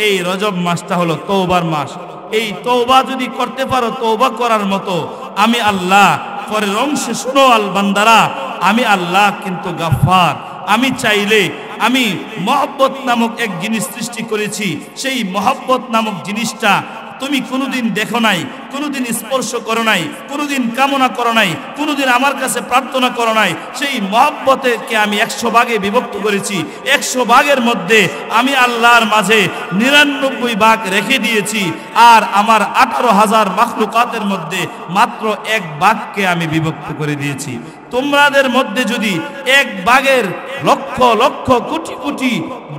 এই রজব মাসটা হলো তওবার মাস। এই তওবা যদি করতে পারো, তওবা করার মতো, আমি আল্লাহ। পরের অংশে শুনো আল বান্দারা, আমি আল্লাহ কিন্তু গাফফার। আমি চাইলে আমি মহব্বত নামক এক জিনিস সৃষ্টি করেছি, সেই মহব্বত নামক জিনিসটা তুমি কোনোদিন দেখো নাই, কোনোদিন স্পর্শ করো নাই, কোনোদিন কামনা করো নাই, কোনোদিন আমার কাছে প্রার্থনা করো নাই। সেই মহব্বতকে আমি 100 ভাগে বিভক্ত করেছি। 100 ভাগের মধ্যে আমি আল্লাহর মাঝে 99 ভাগ রেখে দিয়েছি, আর আমার 18,000 মাখলুকাতের মধ্যে মাত্র 1 ভাগকে আমি বিভক্ত করে দিয়েছি। তোমাদের মধ্যে যদি 1 ভাগের লক্ষ লক্ষ কোটি কোটি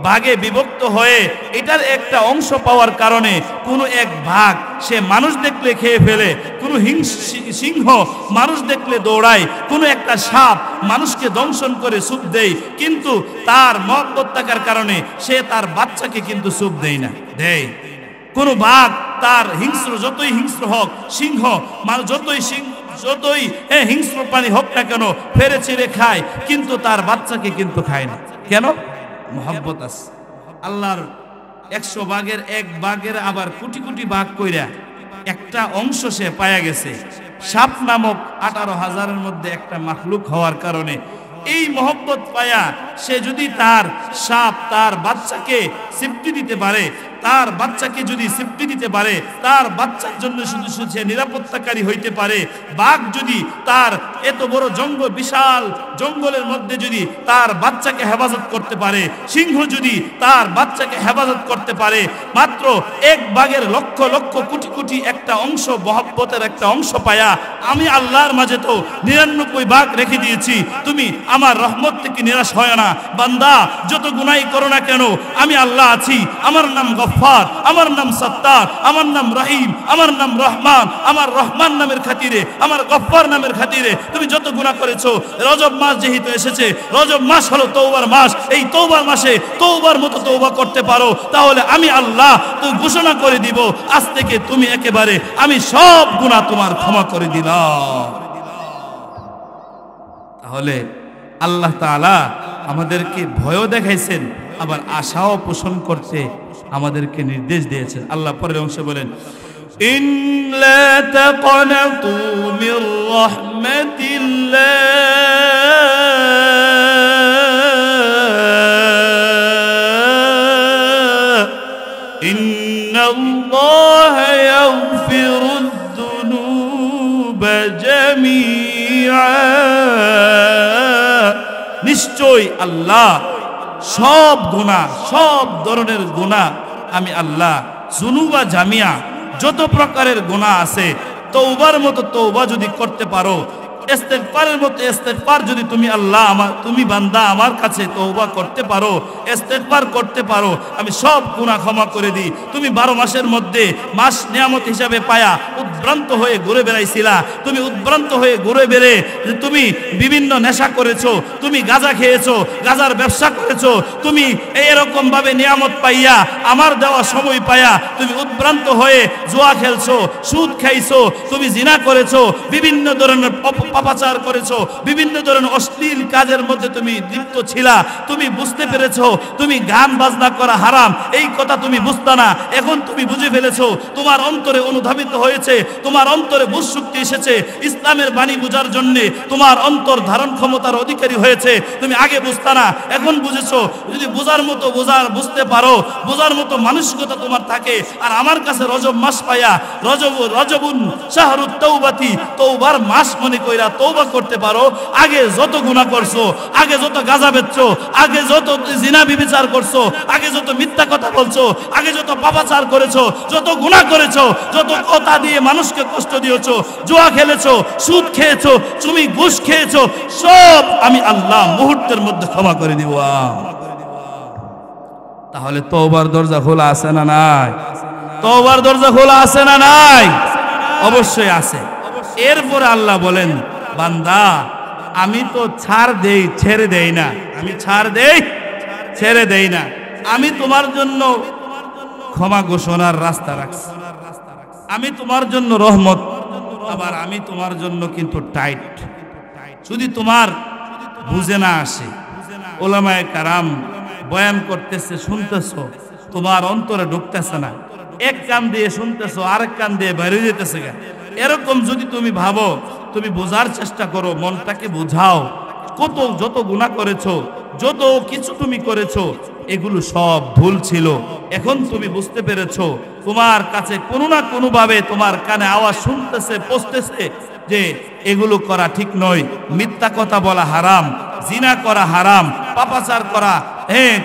ভাগে বিভক্ত হয়ে এটার একটা অংশ পাওয়ার কারণে কোনো 1 ভাগ সে মানুষ দেখলে খেয়ে ফেলে, কোনো সিংহ মানুষ দেখলে দৌড়ায়, কোনো একটা সাপ মানুষকে দংশন করে সুপ দেয়, কিন্তু তার মহব্বত থাকার কারণে সে তার বাচ্চাকে কিন্তু সুপ দেয় না, দেয়। কোনো বাঘ তার হিংস্র, যতই হিংস্র হোক, সিংহ যতই হিংস্র প্রাণী হোক না কেন, ফেরে ছেড়ে খায়, কিন্তু তার বাচ্চাকে কিন্তু খায় না। কেন? মহব্বত আছে। আল্লাহর 100 ভাগের 1 ভাগের আবার কোটি কোটি ভাগ কইরা একটা অংশ সে পায়া গেছে। সাপ নামক 18,000-এর মধ্যে একটা মাখলুক হওয়ার কারণে এই মহব্বত পায়া সে যদি তার সাপ তার বাচ্চাকে সিফটি দিতে পারে, তার বাচ্চাকে যদি সিফটি দিতে পারে, তার বাচ্চার জন্য শুধু সে নিরাপত্তাকারী হইতে পারে, বাঘ যদি তার এত বড় জঙ্গল, বিশাল জঙ্গলের মধ্যে যদি তার বাচ্চাকে হেফাজত করতে পারে, সিংহ যদি তার বাচ্চাকে হেফাজত করতে পারে, মাত্র 1 ভাগের লক্ষ লক্ষ কোটি কোটি একটা অংশ, মহব্বতের একটা অংশ পায়া আমি আল্লাহর মাঝে তো 99 ভাগ রেখে দিয়েছি। তুমি আমার রহমত থেকে নিরাশ হয় না। বান্দা যত গুনাহ করো না কেন, আমি আল্লাহ আছি। আমার নাম গফফার, আমার নাম সত্তার, আমার নাম রহিম, আমার নাম রহমান। আমার রহমান নামের খাতিরে, আমার গফফার নামের খাতিরে তুমি যত গুনাহ করেছো, রজব মাস যেহেতু এসেছে, রজব মাস হলো তওবার মাস, এই তওবার মাসে তওবার মতো তওবা করতে পারো, তাহলে আমি আল্লাহ তো ঘোষণা করে দিব, আজ থেকে তুমি একেবারে আমি সব গুনাহ তোমার ক্ষমা করে দিলাম। তাহলে আল্লাহ তাআলা আমাদেরকে ভয়ও দেখাইছেন, আবার আশাও পোষণ করতে আমাদেরকে নির্দেশ দিয়েছেন। আল্লাহ পরের অংশে বলেন, ইন লা তাকনাতু মির রাহমাতিল্লাহ ইন্নাল্লাহা ইয়াগফিরুয যুনুবা জামিআ। নিশ্চয় আল্লাহ সব গুনাহ, সব ধরনের গুনাহ আমি আল্লাহ, যুনুবা জামিয়া, যত প্রকারের গুনাহ আছে, তওবার মতো তওবা যদি করতে পারো, ইস্তেগফারের মতো ইস্তেগফার যদি তুমি আল্লাহ তুমি বান্দা আমার কাছে তওবা করতে পারো, ইস্তেগফার করতে পারো, আমি সব গুনাহ ক্ষমা করে দিই। তুমি 12 মাসের মধ্যে মাস নিয়ামত হিসাবে পায়া উদ্ভ্রান্ত হয়ে ঘুরে বেড়াইছিলা, তুমি উদ্ভ্রান্ত হয়ে ঘুরে বেড়ে তুমি বিভিন্ন নেশা করেছো, তুমি গাঁজা খেয়েছো, গাঁজার ব্যবসা করেছো, তুমি এরকম ভাবে নিয়ামত পাইয়া আমার দেওয়া সময় পায়া তুমি উদ্ভ্রান্ত হয়ে জুয়া খেলছো, সুদ খাইছো, তুমি জিনা করেছো, বিভিন্ন ধরনের পাপাচার করেছো, বিভিন্ন ধরনের অশ্লীল কাজের মধ্যে তুমি লিপ্ত ছিলা। তুমি বুঝতে পেরেছো তুমি গান বাজনা করা হারাম, এই কথা তুমি বুঝতা না, এখন তুমি বুঝে ফেলেছো, তোমার অন্তরে অনুধাবিত হয়েছে, তোমার অন্তরে বুঝ শক্তি এসেছে, ইসলামের বাণী বোঝার জন্য তোমার অন্তর ধারণ ক্ষমতার অধিকারী হয়েছে। তুমি আগে বুঝতা না, এখন বুঝেছো। যদি বোঝার মতো বুঝতে পারো, বোঝার মতো মানসিকতা তোমার থাকে, আর আমার কাছে রজব মাস পাইয়া রজবুন শাহরুত তওবাতি, তওবার মাস মনে কইরা তওবা করতে পারো, আগে যত গুনাহ করছো, আগে যত গাঁজা বেচছো, আগে যত জিনা ব্যভিচার করছো, আগে যত মিথ্যা কথা বলছো, আগে যত পাপাচার করেছো, যত গুনাহ করেছো, যত কথা দিয়ে মানুষকে কষ্ট দিয়েছো, জুয়া খেলেছো, সুদ খেয়েছো, তুমি ঘুষ খেয়েছো, সব আমি আল্লাহ মুহূর্তের মধ্যে ক্ষমা করে দিব। তাহলে তওবার দরজা খোলা আছে না নাই? তওবার দরজা খোলা আছে না নাই? অবশ্যই আছে। এরপরে আল্লাহ বলেন, বান্দা আমি তো ছাড় দেই, ছেড়ে দেই না, আমি ছাড় দেই, ছেড়ে দেই না, আমি তোমার জন্য ক্ষমা ঘোষণার রাস্তা রাখছি, আমি তোমার জন্য রহমত, আবার আমি তোমার জন্য কিন্তু টাইট। যদি তোমার বুঝে না আসে, ওলামায়ে কারাম বয়ান করতেছে, শুনতেছো, তোমার অন্তরে ঢুকতেছে না, এক কান দিয়ে শুনতেছো, আরেক কান দিয়ে বেরিয়ে যেতেছে, এরকম যদি তুমি ভাবো, তুমি বোঝার চেষ্টা করো, মনটাকে বোঝাও, যত গুনাহ করেছো, যত কিছু তুমি করেছো, এগুলো সব ভুল ছিল। এখন তুমি বুঝতে পেরেছো, তোমার কাছে কোনো না কোনো ভাবে তোমার কানে আওয়াজ শুনতেছে, পৌঁছতেছে যে এগুলো করা ঠিক নয়। মিথ্যা কথা বলা হারাম, জিনা করা হারাম, পাপাচার করা,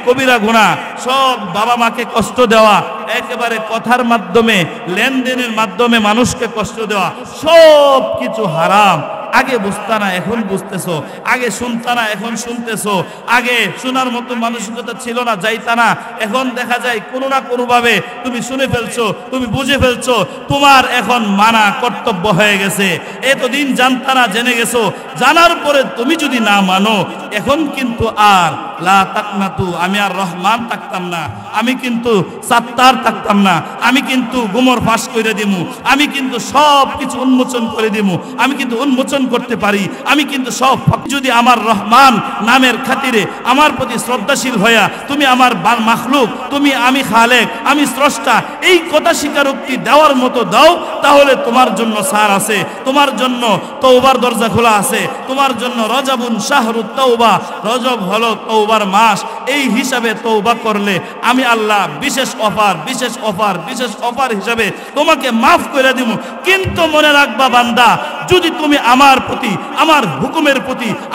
কবিরা গুনাহ, সব বাবা মাকে কষ্ট দেওয়া, একেবারে কথার মাধ্যমে, লেনদেনের মাধ্যমে মানুষকে কষ্ট দেওয়া, সব কিছু হারাম। আগে বুঝতা না, এখন বুঝতেছো। আগে শুনতা না, এখন শুনতেছো। আগে শোনার মতো মানসিকতা ছিল না, যাইতা না, এখন দেখা যায় কোনো না কোনো ভাবে তুমি শুনে ফেলছো, তুমি বুঝে ফেলছো, তোমার এখন মানা কর্তব্য হয়ে গেছে। এতদিন জানতা না, জেনে গেছো, জানার পরে তুমি যদি না মানো, এখন কিন্তু আর লা তাকনাতু, আমি আর রহমান থাকতাম না, আমি কিন্তু সাত্তার থাকতাম না, আমি কিন্তু গুমর ফাঁস করে দিমু, আমি কিন্তু সব কিছু উন্মোচন করে দিমু, আমি কিন্তু উন্মোচন করতে পারি, আমি কিন্তু সব। যদি আমার রহমান নামের খাতিরে আমার প্রতি শ্রদ্ধাশীল হইয়া তুমি আমার মাখলুক, আমি খালেক, আমি স্রষ্টা, এই কথা স্বীকারোক্তি দেওয়ার মতো দাও, তাহলে তোমার জন্য সার আছে, তোমার জন্য তওবার দরজা খোলা আছে, তোমার জন্য রজবুন শাহরুত তওবা, রজব হলো তওবার মাস। এই হিসাবে তওবা করলে আমি আল্লাহ বিশেষ অফার হিসাবে তোমাকে মাফ করে দিব। কিন্তু মনে রাখবা বান্দা, যদি তুমি আমার প্রতি,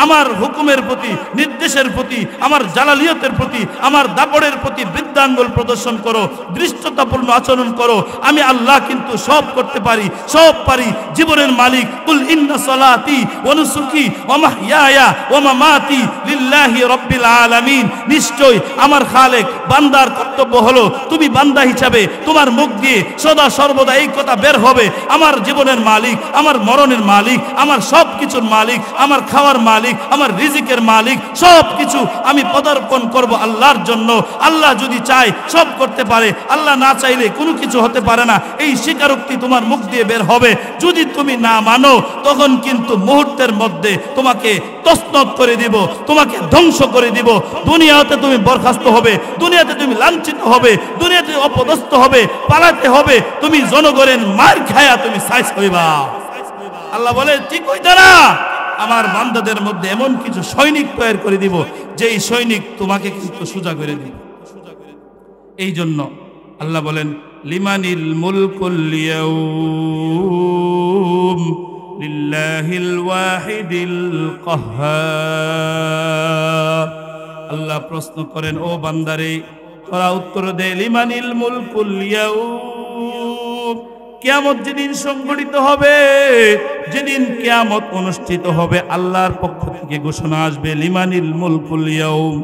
আমার হুকুমের প্রতি, নির্দেশের প্রতি, আমার জালালিয়তের প্রতি, আমার দাপড়ের প্রতি বৃদ্ধাঙ্গুল প্রদর্শন করো, দৃষ্টতাপূর্ণ আচরণ করো, আমি আল্লাহ কিন্তু সব করতে পারি, সব পারি, জীবনের মালিক। কুল ইন্না সালাতি ওয়া নুসুকি ওয়া মাহইয়ায়া ওয়া মামাতি লিল্লাহি রাব্বিল আলামিন। নিশ্চয় আমার খালেক, বান্দার কর্তব্য হলো, তুমি বান্দা হিসাবে তোমার মুখ দিয়ে সদা সর্বদা এই কথা বের হবে, আমার জীবনের মালিক, আমার মরণের মালিক, আমার সব কিছুর মালিক, আমার খাওয়ার মালিক, আমার রিজিকের মালিক, সব কিছু আমি পদার্পণ করব আল্লাহর জন্য। আল্লাহ যদি চায় সব করতে পারে, আল্লাহ না চাইলে কোনো কিছু হতে পারে না। এই স্বীকারোক্তি তোমার মুখ দিয়ে বের হবে। যদি তুমি না মানো, তখন কিন্তু মুহূর্তের মধ্যে তোমাকে তছনছ করে দিব, তোমাকে ধ্বংস করে দিব। দুনিয়াতে তুমি বরখাস্ত হবে, দুনিয়াতে তুমি লাঞ্ছিত হবে, দুনিয়াতে অপদস্থ হবে, পালাতে হবে, তুমি জনগণের মার খায়া তুমি সাইজ হইবা। আল্লাহ বলে, ঠিক হইতা না, আমার বান্দাদের মধ্যে এমন কিছু সৈনিক তৈরি করে দিব, যেই সৈনিক তোমাকে কিন্তু সোজা করে দিব। এই জন্য আল্লাহ বলেন, লিমানিল মুলকুল ইয়াউম লিল্লাহিল ওয়াহিদিল কাহ্হার। আল্লাহ প্রশ্ন করেন, ও বান্দারে, তোরা উত্তর দে, লিমানিল মুলকুল ইয়াউম, কিয়ামত যেদিন সংঘটিত হবে, যেদিন কিয়ামত অনুষ্ঠিত হবে, আল্লাহর পক্ষ থেকে ঘোষণা আসবে, লিমানিল মুলকুল ইয়াউম,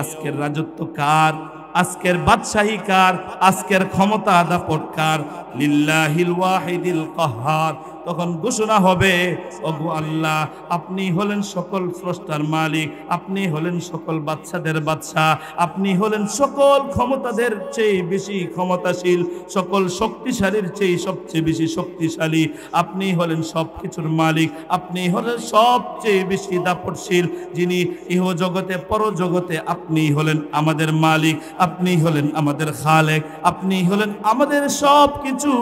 আজকের রাজত্ব কার, আজকের বাদশাহী কার, আজকের ক্ষমতা দাপট কার, লিল্লাহিল ওয়াহিদিল কাহ্হার। তখন ঘোষণা হবে, ওগো আল্লাহ, আপনি হলেন সকল স্রষ্টার মালিক, আপনি হলেন সকল বাদশাদের বাদশাহ, আপনি হলেন সকল ক্ষমতাদের চেয়ে বেশি ক্ষমতাশীল, সকল শক্তিশালীর চেয়ে সবচেয়ে বেশি শক্তিশালী, আপনি হলেন সব কিছুর মালিক, আপনি হলেন সবচেয়ে বেশি দাপটশীল, যিনি ইহ জগতে পরজগতে আপনি হলেন আমাদের মালিক, আপনি হলেন আমাদের খালেক, আপনি হলেন আমাদের সব কিছু।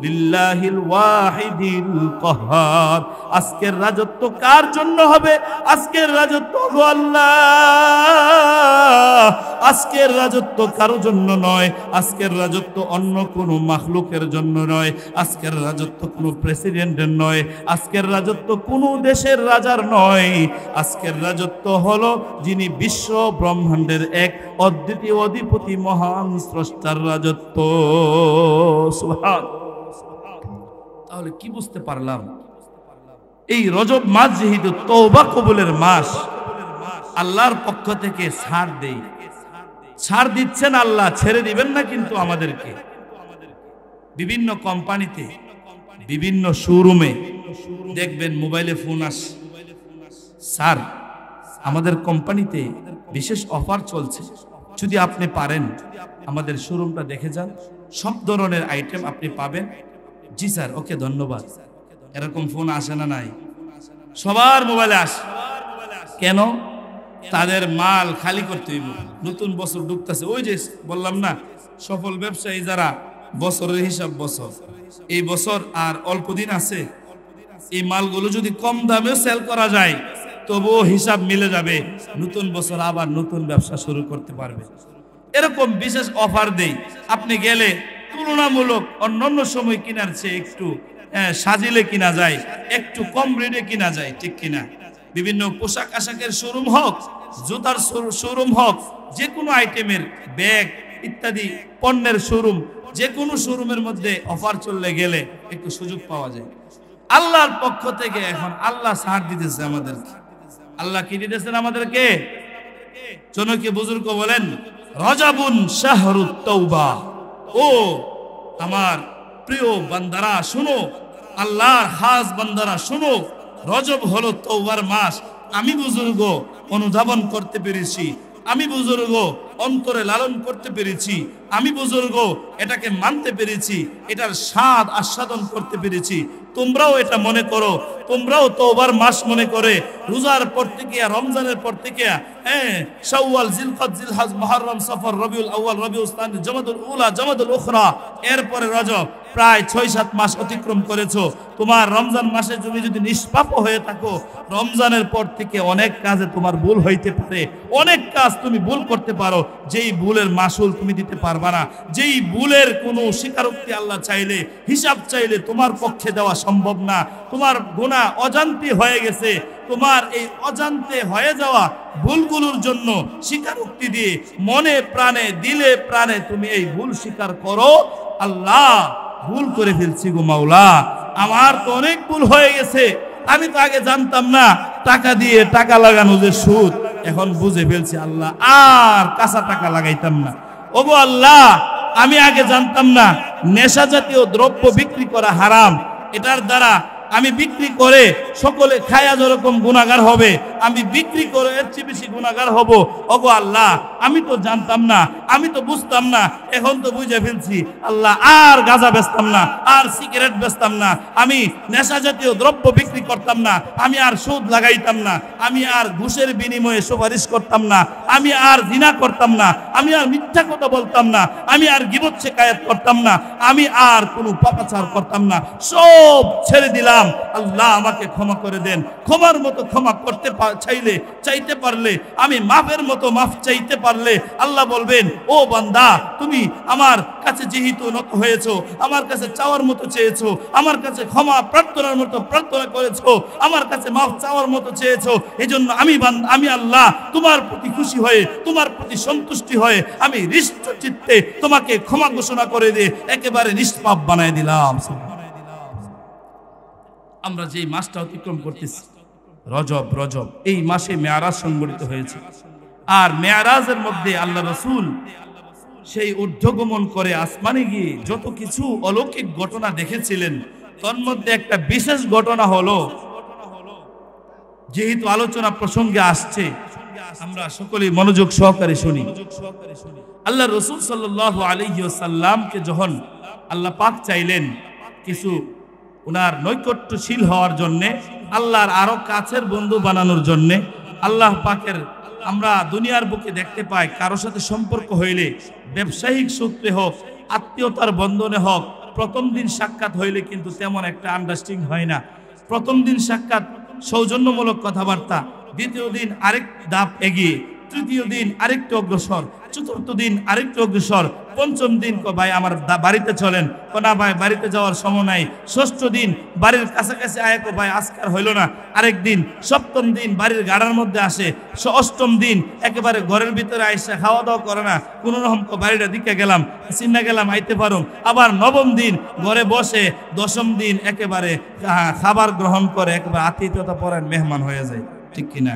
লিল্লাহিল ওয়াহিদিল কাহ্হার। আজকের রাজত্ব কার জন্য হবে? আজকের রাজত্ব আল্লাহ, আজকের রাজত্ব কারো জন্য নয়, আজকের রাজত্ব অন্য কোনো মাখলুকের জন্য নয়, আজকের রাজত্ব কোনো প্রেসিডেন্টের নয়, আজকের রাজত্ব কোনো দেশের রাজার নয়, আজকের রাজত্ব হলো যিনি বিশ্ব ব্রহ্মাণ্ডের এক অদ্বিতীয় অধিপতি মহান স্রষ্টার রাজত্ব। সুবহান। তাহলে কি বুঝতে পারলাম? এই রজব মাস যেহেতু তওবা কবুলের মাস, আল্লাহর পক্ষ থেকে ছাড় দেই, ছাড় দিচ্ছেন আল্লাহ, ছেড়ে দিবেন না কিন্তু আমাদেরকে। বিভিন্ন কোম্পানিতে, বিভিন্ন শোরুমে দেখবেন মোবাইলে ফোন আসে, স্যার আমাদের কোম্পানিতে বিশেষ অফার চলছে, যদি আপনি পারেন আমাদের শোরুমটা দেখে যান, সব ধরনের আইটেম আপনি পাবেন। জি স্যার, ওকে ধন্যবাদ। এরকম ফোন আসে না? নাই, সবার মোবাইলে আসে। কেন? তাদের মাল খালি করতে হইব, নতুন বছর ঢুকতেছে। ওই যে বললাম না, সফল ব্যবসায়ী যারা বছরের হিসাব বছর, এই বছর আর অল্প দিন আছে। এই মালগুলো যদি কম দামেও সেল করা যায় তবুও হিসাব মিলে যাবে, নতুন বছর আবার নতুন ব্যবসা শুরু করতে পারবে। এরকম বিশেষ অফার দেই, আপনি গেলে তুলনামূলক অন্যান্য সময় কেনার চেয়ে একটু সাজিলে কিনা যায়, একটু কম রেটে কিনা যায়, ঠিক কিনা? বিভিন্ন পোশাক আশাকের শোরুম হোক, জুতার শোরুম হোক, যে কোনো আইটেমের ব্যাগ ইত্যাদি পণ্যের শোরুম, যে কোনো শোরুমের মধ্যে অফার চললে গেলে একটু সুযোগ পাওয়া যায়। আল্লাহর পক্ষ থেকে এখন আল্লাহ ছাড় দিতেছে আমাদেরকে। আল্লাহ কি দিতেছেন আমাদেরকে? জনকে বুজুর্গ বলেন, রজাবুন শাহরুত তওবা। ও আমার প্রিয় বান্দারা শুনো, আল্লাহর খাস বান্দারা শুনো, রজব হলো তওবার মাস। আমি বুজুর্গ অনুধাবন করতে পেরেছি, আমি বুজুর্গ অন্তরে লালন করতে পেরেছি, আমি বুজুর্গ এটাকে মানতে পেরেছি, এটার স্বাদ আস্বাদন করতে পেরেছি। তোমরাও এটা মনে করো, তোমরাও তওবার মাস মনে করে রোজার পর থেকে, রমজানের পর থেকে, শাওয়াল, জিলকদ, জিলহজ, মুহররম, সফর, রবিউল আউয়াল, রবিউল সানি, জমাদুল উলা, জমাদুল উখরা, এরপরে রজব, প্রায় 6-7 মাস অতিক্রম করেছো। তোমার রমজান মাসে তুমি যদি নিষ্পাপ হয়ে থাকো, রমজানের পর থেকে অনেক কাজে তোমার ভুল হইতে পারে, অনেক কাজ তুমি ভুল করতে পারো, যেই ভুলের মাসুল তুমি দিতে পারবা না, যেই ভুলের কোনো স্বীকারোক্তি আল্লাহ চাইলে, হিসাব চাইলে তোমার পক্ষে দেওয়া সম্ভব না। তোমার গুনাহ অজান্তে হয়ে গেছে, তোমার এই অজান্তে হয়ে যাওয়া ভুলগুলোর জন্য স্বীকারোক্তি দিয়ে মনে প্রাণে, দিলে প্রাণে তুমি এই ভুল স্বীকার করো, আল্লাহ ভুল করে ফেলছি গো মাওলা, আমার তো অনেক ভুল হয়ে গেছে, আমি তো আগে জানতাম না টাকা দিয়ে টাকা লাগানো যে সুদ, এখন বুঝে ফেলছি আল্লাহ, আর কাঁচা টাকা লাগাইতাম না। ওগো আল্লাহ, আমি আগে জানতাম না নেশা জাতীয় দ্রব্য বিক্রি করা হারাম, এটার দ্বারা আমি বিক্রি করে সকলে খায়া যেরকম গুনাহগার হবে, আমি বিক্রি করে এর চেয়ে বেশি গুনাহগার হব। ওগো আল্লাহ, আমি তো জানতাম না, আমি তো বুঝতাম না, এখন তো বুঝে ফেলছি আল্লাহ, আর গাঁজা বেচতাম না, আর সিগারেট বেচতাম না, আমি নেশা জাতীয় দ্রব্য বিক্রি করতাম না, আমি আর সুদ লাগাইতাম না, আমি আর ঘুষের বিনিময়ে সুপারিশ করতাম না, আমি আর জিনা করতাম না, আমি আর মিথ্যা কথা বলতাম না, আমি আর গীবত শিকায়াত করতাম না, আমি আর কোনো পাপাচার করতাম না, সব ছেড়ে দিলাম। আল্লাহ আমাকে ক্ষমা করে দেন। ক্ষমার মতো ক্ষমা করতে চাইলে, চাইতে পারলে, আমি মাফের মতো মাফ চাইতে পারলে আল্লাহ বলবেন, ও বান্দা, তুমি আমার কাছে যেহেতু নত হয়েছো, আমার কাছে চাওয়ার মতো চেয়েছো, আমার কাছে ক্ষমা প্রার্থনার মতো প্রার্থনা করেছো, আমার কাছে মাফ চাওয়ার মতো চেয়েছো, এজন্য আমি আল্লাহ তোমার প্রতি খুশি হয়ে, তোমার প্রতি সন্তুষ্টি হয়ে আমি হৃষ্ট চিত্তে তোমাকে ক্ষমা ঘোষণা করে দিয়ে একেবারে নিষ্পাপ বানায় দিলাম। আমরা যে মাসটা অতিক্রম করতেছি রজব, এই মাসে মেয়ারাজ সংঘটিত হয়েছে। আর মেয়ারাজের মধ্যে আল্লাহ রাসূল সেই ঊর্ধ্বগমন করে আসমানে গিয়ে যত কিছু অলৌকিক ঘটনা দেখেছিলেন, তার মধ্যে একটা বিশেষ ঘটনা হলো, যেহেতু আলোচনা প্রসঙ্গে আসছে আমরা সকলেই মনোযোগ সহকারে শুনি। আল্লাহ রাসূল সাল্লাল্লাহু আলাইহি ওয়াসাল্লামকে যখন আল্লাহ পাক চাইলেন কিছু উনার নৈকট্যশীল হওয়ার জন্যে, আল্লাহর আরো কাছের বন্ধু বানানোর জন্যে, আল্লাহ পাকের আমরা দুনিয়ার বুকে দেখতে পাই কারোর সাথে সম্পর্ক হইলে, ব্যবসায়িক সূত্রে হোক, আত্মীয়তার বন্ধনে হোক, প্রথম দিন সাক্ষাৎ হইলে কিন্তু তেমন একটা আন্ডারস্ট্যান্ডিং হয় না। প্রথম দিন সাক্ষাৎ সৌজন্যমূলক কথাবার্তা, দ্বিতীয় দিন আরেক ধাপ এগিয়ে, তৃতীয় দিন আরেকটু অগ্রসর, চতুর্থ দিন আরেকটু অগ্রসর, পঞ্চম দিন ভাই আমার বাড়িতে চলেন, না ভাই বাড়িতে যাওয়ার সময় নাই, ষষ্ঠ দিন বাড়ির কাছাকাছি আয়, ভাই আজকার হইল না, আরেক দিন, সপ্তম দিন বাড়ির গাড়ার মধ্যে আসে, অষ্টম দিন একেবারে ঘরের ভিতরে আইসা খাওয়া দাওয়া করে না, কোন রকম বাড়িটা দিকে গেলাম, চিন্না গেলাম, আইতে পারো, আবার নবম দিন ঘরে বসে, দশম দিন একেবারে খাবার গ্রহণ করে একেবারে আতিথ্যতা পরায়ণ মেহমান হয়ে যায়, ঠিক কিনা?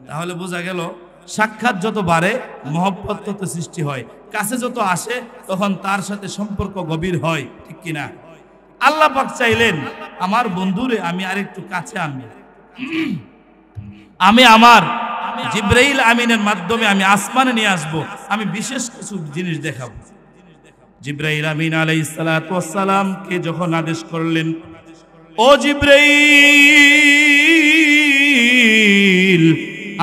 তাহলে বোঝা গেল সাক্ষাৎ যত বাড়ে মহব্বত তত সৃষ্টি হয়, কাছে যত আসে তখন তার সাথে সম্পর্ক গভীর হয়, ঠিক কিনা? আল্লাহ পাক চাইলেন আমার বন্ধুরে আমি আরেকটু কাছে আনবো, আমি আমার জিবরাইল আমিনের মাধ্যমে আমি আসমানে নিয়ে আসবো, আমি বিশেষ কিছু জিনিস দেখাবো। জিবরাইল আমিন আলাইহিস সালাতু ওয়াস সালামকে যখন আদেশ করলেন, ও জিবরাইল,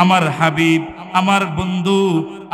আমার হাবিব, আমার বন্ধু,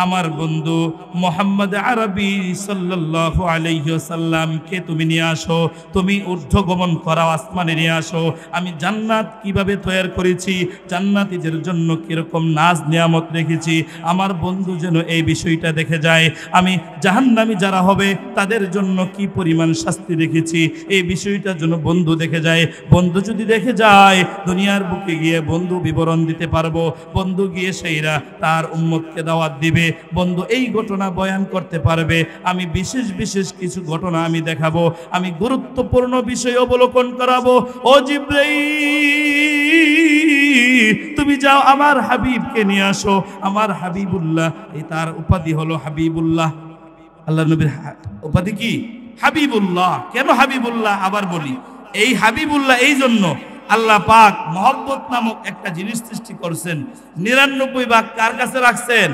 আমার বন্ধু মুহাম্মদ আরবি সাল্লাল্লাহু আলাইহি ওয়াসাল্লামকে তুমি নিয়ে আসো, তুমি ঊর্ধ্বগমন করাও, আসমানে নিয়ে আসো। আমি জান্নাত কিভাবে তৈরি করেছি, জান্নাতীদের জন্য কিরকম নাজ নিয়ামত রেখেছি, আমার বন্ধু যেন এই বিষয়টা দেখে যায়। আমি জাহান্নামী যারা হবে তাদের জন্য কি পরিমাণ শাস্তি রেখেছি, এই বিষয়টা যেন বন্ধু দেখে যায়। বন্ধু যদি দেখে যায়, দুনিয়ার বুকে গিয়ে বন্ধু বিবরণ দিতে পারবো, বন্ধু গিয়ে সেইরা তার উম্মতকে দাওয়াত দিবে, বন্ধু এই ঘটনা বয়ান করতে পারবে। আমি বিশেষ বিশেষ কিছু ঘটনা আমি দেখাবো, আমি গুরুত্বপূর্ণ বিষয় অবলোকন করাবো। ও জিবরাইল, তুমি যাও আমার হাবিবকে নিয়ে আসো। আমার হাবিবুল্লাহ, এই তার উপাধি হলো হাবিবুল্লাহ। আল্লাহ নবীর উপাধি কি? হাবিবুল্লাহ। কেন হাবিবুল্লাহ? আবার বলি, এই হাবিবুল্লাহ এই জন্য আল্লাহ পাক মহব্বত নামক একটা জিনিস সৃষ্টি করছেন। 99 ভাগ কার কাছে রাখছেন?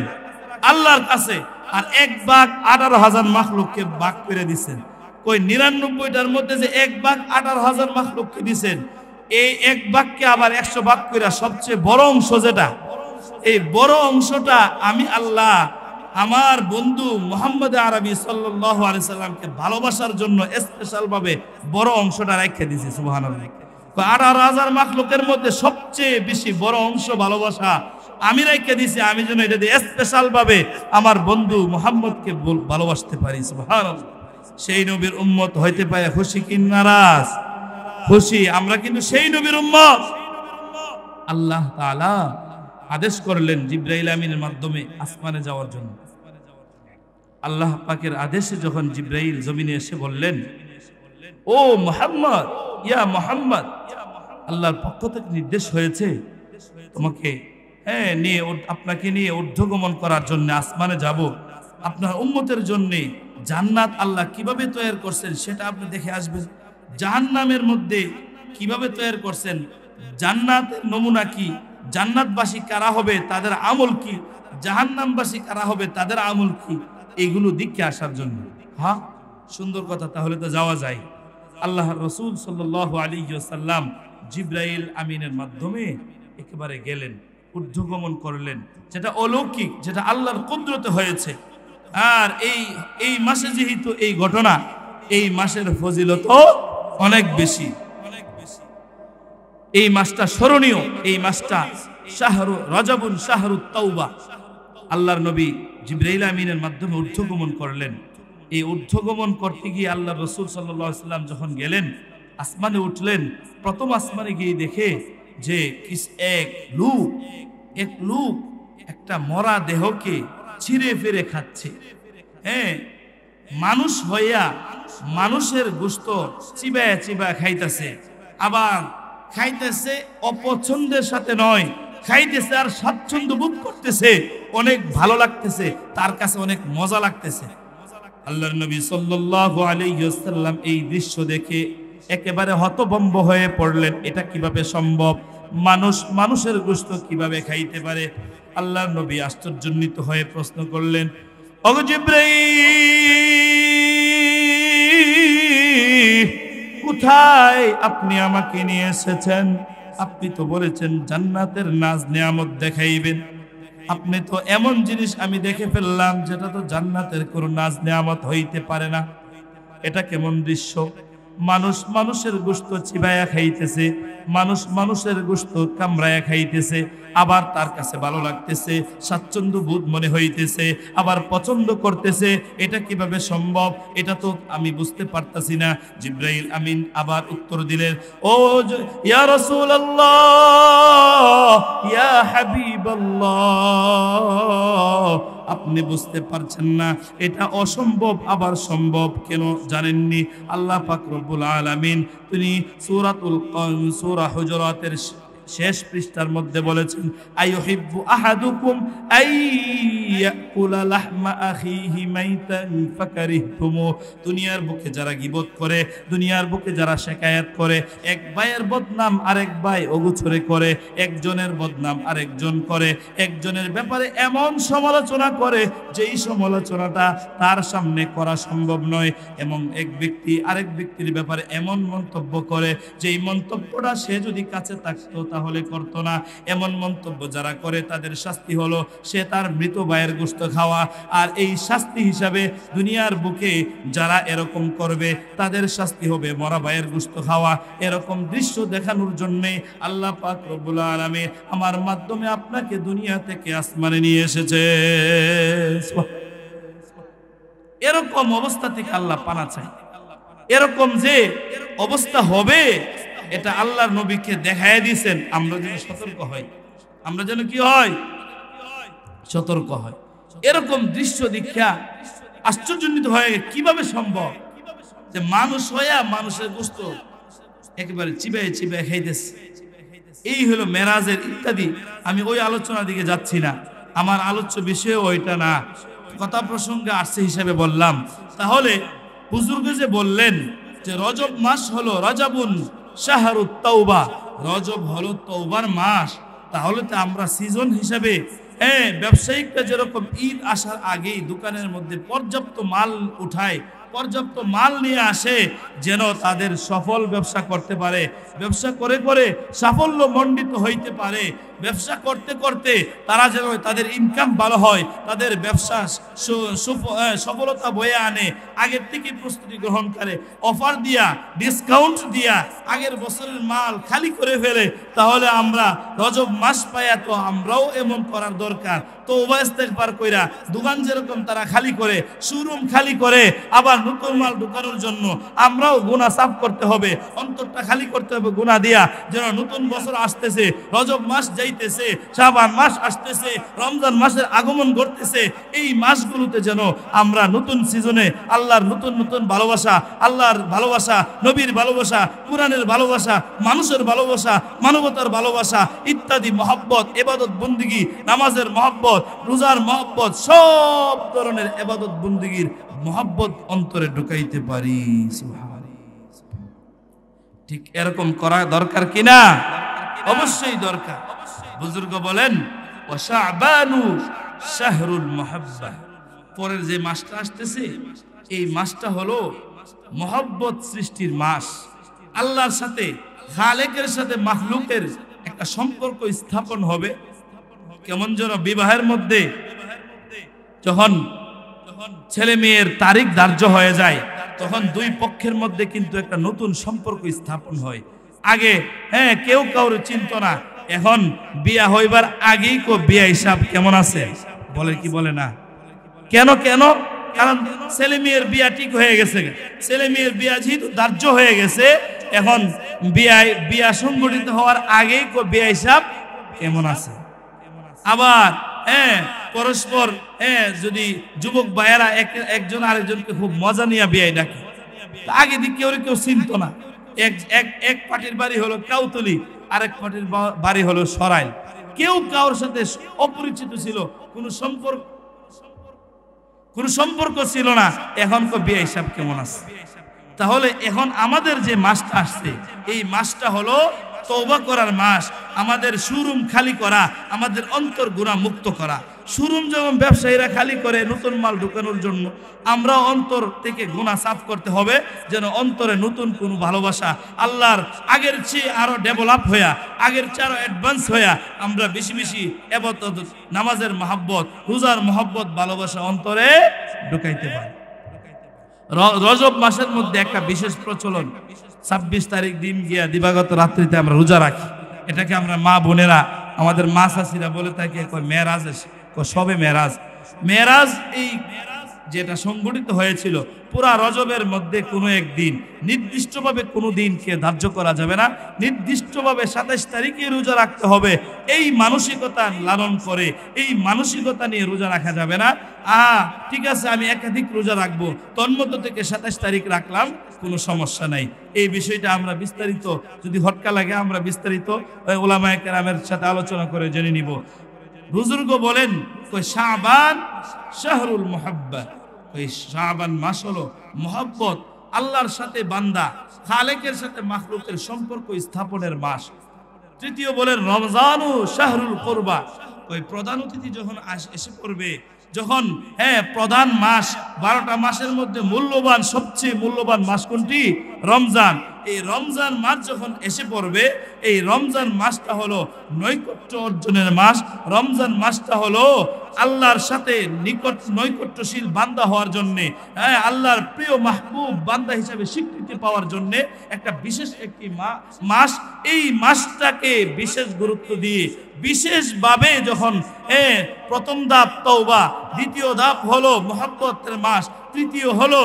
আল্লাহর কাছে। আর এক ভাগ 18,000 মাখলুককে ভাগ করে দিচ্ছেন। কই 99টার মধ্যে যে এক ভাগ 18,000 মাখলুককে দিচ্ছেন, এই এক ভাগকে আবার 100 ভাগ করে সবচেয়ে বড় অংশ যেটা, এই বড় অংশটা আমি আল্লাহ আমার বন্ধু মুহাম্মদ আরবি সাল্লাল্লাহু আলাইহি সাল্লামকে ভালোবাসার জন্য স্পেশাল ভাবে বড় অংশটা রেখে দিয়েছি। সুবহানাল্লাহ। 18,000 মাখলুকের মধ্যে সবচেয়ে বেশি বড় অংশ ভালোবাসা আমি রেখে দিয়েছি, আমি যেন এটা দিয়ে স্পেশাল ভাবে আমার বন্ধু মুহাম্মদকে ভালোবাসতে পারি। সুবহানাল্লাহ। সেই নবীর উম্মত হইতে পারে খুশি কি নারাজ? খুশি। আমরা কিন্তু সেই নবীর উম্মত। আল্লাহ তাআলা আদেশ করলেন জিবরাইল আমিনের মাধ্যমে আসমানে যাওয়ার জন্য। আল্লাহ পাকের আদেশে যখন জিবরাইল জমিনে এসে বললেন, ও মুহাম্মদ, ইয়া মুহাম্মদ, আল্লাহর পক্ষ থেকে নির্দেশ হয়েছে তোমাকে আপনাকে নিয়ে ঊর্ধ্বগমন করার জন্য আসমানে যাব। আপনার উম্মতের জন্য জান্নাত আল্লাহ কিভাবে তৈরি করছেন সেটা আপনি দেখে আসবেন। জাহান্নামের মধ্যে কিভাবে তৈরি করছেন, জান্নাতের নমুনা কি, জান্নাতবাসী কারা হবে তাদের আমল কি, জাহান্নামবাসী কারা হবে তাদের আমল কি, এগুলো দেখে আসার জন্য। হ্যাঁ, সুন্দর কথা। তাহলে তো যাওয়া যায়। আল্লাহর রাসূল সাল্লাল্লাহু আলাইহি ওয়াসাল্লাম জিবরাইল আমিনের মাধ্যমে একেবারে গেলেন, ঊর্ধ্বগমন করলেন, যেটা অলৌকিক, যেটা আল্লাহর কুদরতে হয়েছে। আর এই মাসে যেহেতু এই ঘটনা, এই মাসের ফজিলত অনেক বেশি। এই মাসটা স্মরণীয়, এই মাসটা শাহরু রজবুন শাহরুত তাওবা। আল্লাহর নবী জিবরাইল আমিনের মাধ্যমে ঊর্ধ্বগমন করলেন। এই ঊর্ধ্বগমন করতে গিয়ে আল্লাহর রাসূল সাল্লাল্লাহু আলাইহি ওয়াসাল্লাম যখন গেলেন, আসমানে উঠলেন, প্রথম আসমানে গিয়ে দেখে যে এক লোক একটা মরা দেহকে ছিঁড়ে ফিরে খাচ্ছে। হ্যাঁ, মানুষ হইয়া মানুষের গোশত চিবায়া চিবায়া খাইতেছে। আবার খাইতেছে অপছন্দের সাথে নয়, খাইতেছে আর স্বাচ্ছন্দ্য বোধ করতেছে, অনেক ভালো লাগতেছে, তার কাছে অনেক মজা লাগতেছে। আল্লাহর নবী সাল্লাল্লাহু আলাইহি ওয়াসাল্লাম এই দৃশ্য দেখে একেবারে হতভম্ব হয়ে পড়লেন। এটা কিভাবে সম্ভব? মানুষের গোশত কিভাবে খাইতে পারে? আল্লাহর নবী আশ্চর্যান্বিত হয়ে প্রশ্ন করলেন, ওগো জিবরাইল, কোথায় আপনি আমাকে নিয়ে এসেছেন? আপনি তো বলেছেন জান্নাতের নাজ নিয়ামত দেখাইবেন। আপনি তো এমন জিনিস আমি দেখে ফেললাম যেটা তো জান্নাতের কোনো নাজ নিয়ামত হইতে পারে না। এটা কেমন দৃশ্য? মানুষের গোশত চিবায়া খাইতেছে, মানুষের গোশত কামড়ায়া খাইতেছে, আবার তার কাছে ভালো লাগতেছে, স্বাচ্ছন্দ্য বোধ মনে হইতেছে, আবার পছন্দ করতেছে। এটা কিভাবে সম্ভব? এটা তো আমি বুঝতে পারতাছি না। জিবরাইল আমিন আবার উত্তর দিলেন, ও ইয়া রাসূলুল্লাহ, ইয়া হাবিবাল্লাহ, আপনি বুঝতে পারছেন না, এটা অসম্ভব আবার সম্ভব। কেন জানেননি? আল্লাহ পাক রব্বুল আলামিন তিনি সূরা হুজুরাতের শেষ পৃষ্ঠার মধ্যে বলেছেন, আইয়ুহিব্বু আহাদুকুম আইয়াকুলা লাহমা আখিহি মাইতান ফাকারিহতুমু। দুনিয়ার বুকে যারা গীবত করে, দুনিয়ার বুকে যারা শিকায়াত করে, এক ভাইয়ের বদনাম আরেক ভাই অগুছরে করে, একজনের বদনাম আরেকজন করে, একজনের ব্যাপারে এমন সমালোচনা করে যেই সমালোচনাটা তার সামনে করা সম্ভব নয়, এবং এক ব্যক্তি আরেক ব্যক্তির ব্যাপারে এমন মন্তব্য করে যেই মন্তব্যটা সে যদি কাছে থাকতো তাহলে করতো না। এমন মন্তব্য যারা করে তাদের শাস্তি হলো সে তার মৃত ভাইয়ের গোশত খাওয়া। আর এই শাস্তি হিসাবে দুনিয়ার বুকে যারা এরকম করবে তাদের শাস্তি হবে মরা ভাইয়ের গোশত খাওয়া। এরকম দৃশ্য দেখানোর জন্যে আল্লাহ পাক রব্বুল আলামিন আমার মাধ্যমে আপনাকে দুনিয়া থেকে আসমানে নিয়ে এসেছে। এরকম অবস্থা থেকে আল্লাহ পানা চাই। এরকম যে অবস্থা হবে এটা আল্লাহর নবীকে দেখায় দিয়েছেন, আমরা যেন সতর্ক হই, আমরা যেন কি হয় সতর্ক হয়। এরকম দৃশ্য দীক্ষা আশ্চর্যান্বিত হয়ে কিভাবে সম্ভব যে মানুষ হইয়া মানুষের গোশত একেবারে চিবাই চিবাই খাইতেছে। এই হলো মেরাজের ইত্যাদি। আমি ওই আলোচনার দিকে যাচ্ছি না, আমার আলোচ্য বিষয় ওইটা না, কথা প্রসঙ্গে আসছে হিসাবে বললাম। তাহলে হুজুর যে বললেন যে রজব মাস হলো রজবুন শাহরুত তওবা, রজব হলো তওবার মাস, তাহলে তো আমরা সিজন হিসাবে ব্যবসায়িকরা যেরকম ঈদ আসার আগেই দোকানের মধ্যে পর্যাপ্ত মাল উঠায়, পর্যাপ্ত মাল নিয়ে আসে যেন তাদের সফল ব্যবসা করতে পারে, ব্যবসা করে করে সাফল্য মণ্ডিত হইতে পারে, ব্যবসা করতে করতে তারা যেন তাদের ইনকাম ভালো হয়, তাদের ব্যবসা সফলতা বয়ে আনে, আগের থেকে প্রস্তুতি গ্রহণ করে, অফার দিয়া ডিসকাউন্ট দিয়া আগের বছরের মাল খালি করে ফেলে। তাহলে আমরা রজব মাস পাইয়া তো আমরাও এমন করার দরকার। তো ইস্তেগফার কইরা দোকান যেরকম তারা খালি করে, শোরুম খালি করে, আবার নতুন মাল ঢোকানোর জন্য আমরাও গুনাহ সাফ করতে হবে, অন্তরটা খালি করতে হবে গুনাহ দিয়া, যেন নতুন বছর আসতেছে, রজব মাস যাইতেছে, শাবান মাস আসতেছে, রমজান মাসের আগমন ঘটতেছে, এই মাসগুলোতে যেন আমরা নতুন সিজনে আল্লাহর নতুন নতুন ভালোবাসা, আল্লাহর ভালোবাসা, নবীর ভালোবাসা, কোরআনের ভালোবাসা, মানুষের ভালোবাসা, মানবতার ভালোবাসা ইত্যাদি মহব্বত, ইবাদত বন্দেগী, নামাজের মহব্বত, রোজার মহব্বত, সব ধরনের ইবাদত বন্দেগীর মহব্বত অন্তরে ঢুকাইতে পারি। ঠিক এরকম করা দরকার কিনা? অবশ্যই দরকার। বুজুর্গ বলেন ওয়াশাবানু শাহরুল মুহাব্বা, পরের যে মাসটা আসতেছে এই মাসটা হলো মহব্বত সৃষ্টির মাস। আল্লাহর সাথে, খালেকের সাথে মাখলুকের একটা সম্পর্ক স্থাপন হবে। কেমন যেন বিবাহের মধ্যে যখন ছেলে মেয়ের তারিখ ধার্য হয়ে যায় তখন দুই পক্ষের মধ্যে কিন্তু একটা নতুন সম্পর্ক স্থাপন হয়। আগে কেউ কাউর চিন্ত না, এখন বিয়া হইবার আগেই বিয়া হিসাব কেমন আছে বলে কি বলে না কেন? কারণ ছেলে মেয়ের বিয়া ঠিক হয়ে গেছে, ছেলে মেয়ের বিয়া যেহেতু ধার্য হয়ে গেছে, এখন বিয়া সংগঠিত হওয়ার আগেই বিয়া হিসাব কেমন আছে। আবার পরস্পর যদি যুবক ভাইয়েরা একজন আরেকজনকে খুব মজা নিয়ে বিয়ে ডাকে, আগে দিক কেউ চিনত না, এক পার্টির বাড়ি হলো কাউতলি, আরেক পার্টির বাড়ি হলো সরাইল, কেউ কারোর সাথে অপরিচিত ছিল, কোন সম্পর্ক ছিল না, এখন বিয়ে হিসাব কেমন আছে। তাহলে এখন আমাদের যে মাসটা আসছে এই মাসটা হলো তওবা করার মাস, আমাদের শোরুম খালি করা, আমাদের অন্তর গুনাহ মুক্ত করা। শোরুম যেমন ব্যবসায়ীরা খালি করে নতুন মাল ঢোকানোর জন্য, আমরা অন্তর থেকে গুনাহ সাফ করতে হবে যেন অন্তরে নতুন কোনো ভালোবাসা আল্লাহর আগের চেয়ে আরো ডেভেলপ হইয়া, আগের চেয়ে আরো অ্যাডভান্স হইয়া আমরা বেশি বেশি ইবাদত, নামাজের মহব্বত, রোজার মহব্বত, ভালোবাসা অন্তরে ঢুকাইতে পারি। রজব মাসের মধ্যে একটা বিশেষ প্রচলন, 26 তারিখ দিন গিয়া দিবাগত রাত্রিতে আমরা রোজা রাখি। এটাকে আমরা মা বোনেরা, আমাদের মা শাশিরা বলে থাকি মেরাজ, সবে মেরাজ। এই যেটা সংগঠিত হয়েছিল পুরা রজবের মধ্যে কোনো একদিন নির্দিষ্টভাবে কোনো দিনকে ধার্য করা যাবে না, নির্দিষ্টভাবে 27 তারিখে রোজা রাখতে হবে, এই মানসিকতা লালন করে এই মানসিকতা নিয়ে রোজা রাখা যাবে না। ঠিক আছে আমি একাধিক রোজা রাখবো, তন্মধ্য থেকে 27 তারিখ রাখলাম, কোনো সমস্যা নাই। এই বিষয়টা আমরা বিস্তারিত, যদি হটকা লাগে আমরা বিস্তারিত উলামায়ে কেরামের সাথে আলোচনা করে জেনে নিব। বুজুর্গ বলেন শাবান শাহরুল মুহাব্বা, ওই শাবান মাস হলো মহব্বত, আল্লাহর সাথে বান্দা খালেকের সাথে মাখলুকের সম্পর্ক স্থাপনের মাস। তৃতীয় বলেন রমজানু শাহরুল কুরবা, ওই প্রধান অতিথি যখন এসে পড়বে, যখন প্রধান মাস, 12টা মাসের মধ্যে মূল্যবান, সবচেয়ে মূল্যবান মাস কোনটি? রমজান। এই রমজান মাস যখন এসে পড়বে, এই রমজান মাসটা হলো নৈকট্য অর্জনের মাস। রমজান মাসটা হলো আল্লাহর সাথে নৈকট্যশীল বান্দা হওয়ার জন্যে, হ্যাঁ, আল্লাহর প্রিয় মাহবুব বান্দা হিসাবে স্বীকৃতি পাওয়ার জন্যে একটা বিশেষ একটি মাস। এই মাসটাকে বিশেষ গুরুত্ব দিয়ে বিশেষভাবে যখন প্রথম ধাপ তওবা, দ্বিতীয় ধাপ হলো মহব্বতের মাস, তৃতীয় হলো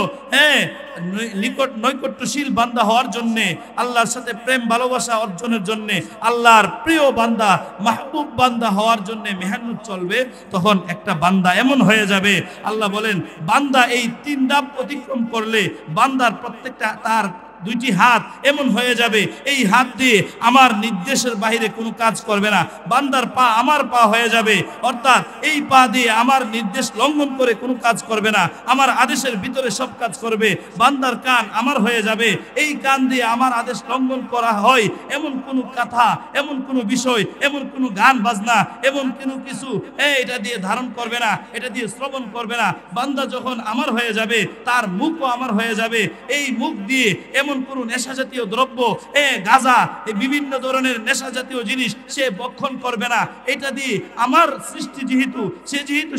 নৈকট্যশীল বান্দা হওয়ার জন্যে, আল্লাহর সাথে প্রেম ভালোবাসা অর্জনের জন্যে, আল্লাহর প্রিয় বান্দা মাহবুব বান্দা হওয়ার জন্যে মেহনত চলবে, তখন একটা বান্দা এমন হয়ে যাবে, আল্লাহ বলেন বান্দা এই 3 ধাপ অতিক্রম করলে বান্দার প্রত্যেকটা তার 2টি হাত এমন হয়ে যাবে, এই হাত দিয়ে আমার নির্দেশের বাইরে কোনো কাজ করবে না। বান্দার পা আমার পা হয়ে যাবে, অর্থাৎ এই পা দিয়ে আমার নির্দেশ লঙ্ঘন করে কোনো কাজ করবে না, আমার আদেশের ভিতরে সব কাজ করবে। বান্দার কান আমার হয়ে যাবে, এই কান দিয়ে আমার আদেশ লঙ্ঘন করা হয় এমন কোনো কথা, এমন কোনো বিষয়, এমন কোনো গান বাজনা, এমন কোনো কিছু এটা দিয়ে ধারণ করবে না, এটা দিয়ে শ্রবণ করবে না। বান্দা যখন আমার হয়ে যাবে, তার মুখও আমার হয়ে যাবে। এই মুখ দিয়ে এমন কোন নেশা জাতীয় দ্রব্য, গাঁজা, বিভিন্ন ধরনের নেশা জাতীয় জিনিস সে ভক্ষণ করবে না। এটা দিয়ে আমার সৃষ্টি যেহেতু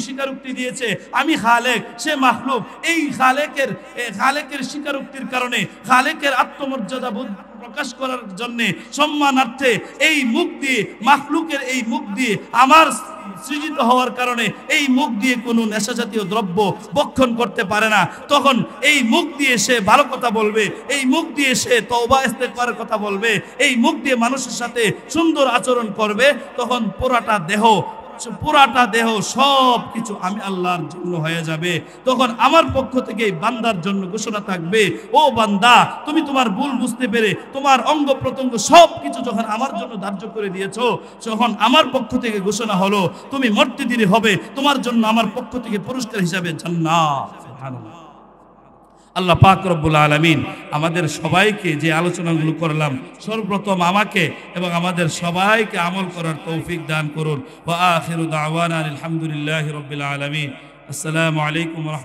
স্বীকারোক্তি দিয়েছে আমি খালেক, সে মাখলুক, এই খালেকের স্বীকারোক্তির কারণে, খালেকের আত্মমর্যাদা প্রকাশ করার জন্য, সম্মানার্থে এই মুখ দিয়ে, মাখলুকের এই মুখ দিয়ে, আমার সৃজিত হওয়ার কারণে এই মুখ দিয়ে কোনো নেশা জাতীয় দ্রব্য ভক্ষণ করতে পারে না। তখন এই মুখ দিয়ে সে ভালো কথা বলবে, এই মুখ দিয়ে সে তওবা ইস্তেগফারের কথা বলবে, এই মুখ দিয়ে মানুষের সাথে সুন্দর আচরণ করবে। তখন পুরাটা দেহ সব কিছু আমি আল্লাহর জন্য হয়ে যাবে। তখন আমার পক্ষ থেকে বান্দার জন্য ঘোষণা থাকবে, ও বান্দা, তুমি তোমার ভুল বুঝতে পেরে তোমার অঙ্গ প্রত্যঙ্গ সব কিছু যখন আমার জন্য ধার্য করে দিয়েছো, তখন আমার পক্ষ থেকে ঘোষণা হলো তুমি মরতে দেরি হবে, তোমার জন্য আমার পক্ষ থেকে পুরস্কার হিসাবে জান্নাত। সুবহানাল্লাহ। আল্লাহ পাক রব্বুল আলামিন আমাদের সবাইকে যে আলোচনাগুলো করলাম, সর্বপ্রথম আমাকে এবং আমাদের সবাইকে আমল করার তৌফিক দান করুন। ওয়া আখিরু দাওয়ানা আলহামদুলিল্লাহি রাব্বিল আলামিন। আসসালামু আলাইকুম ওয়া রাহমাতুল্লাহ।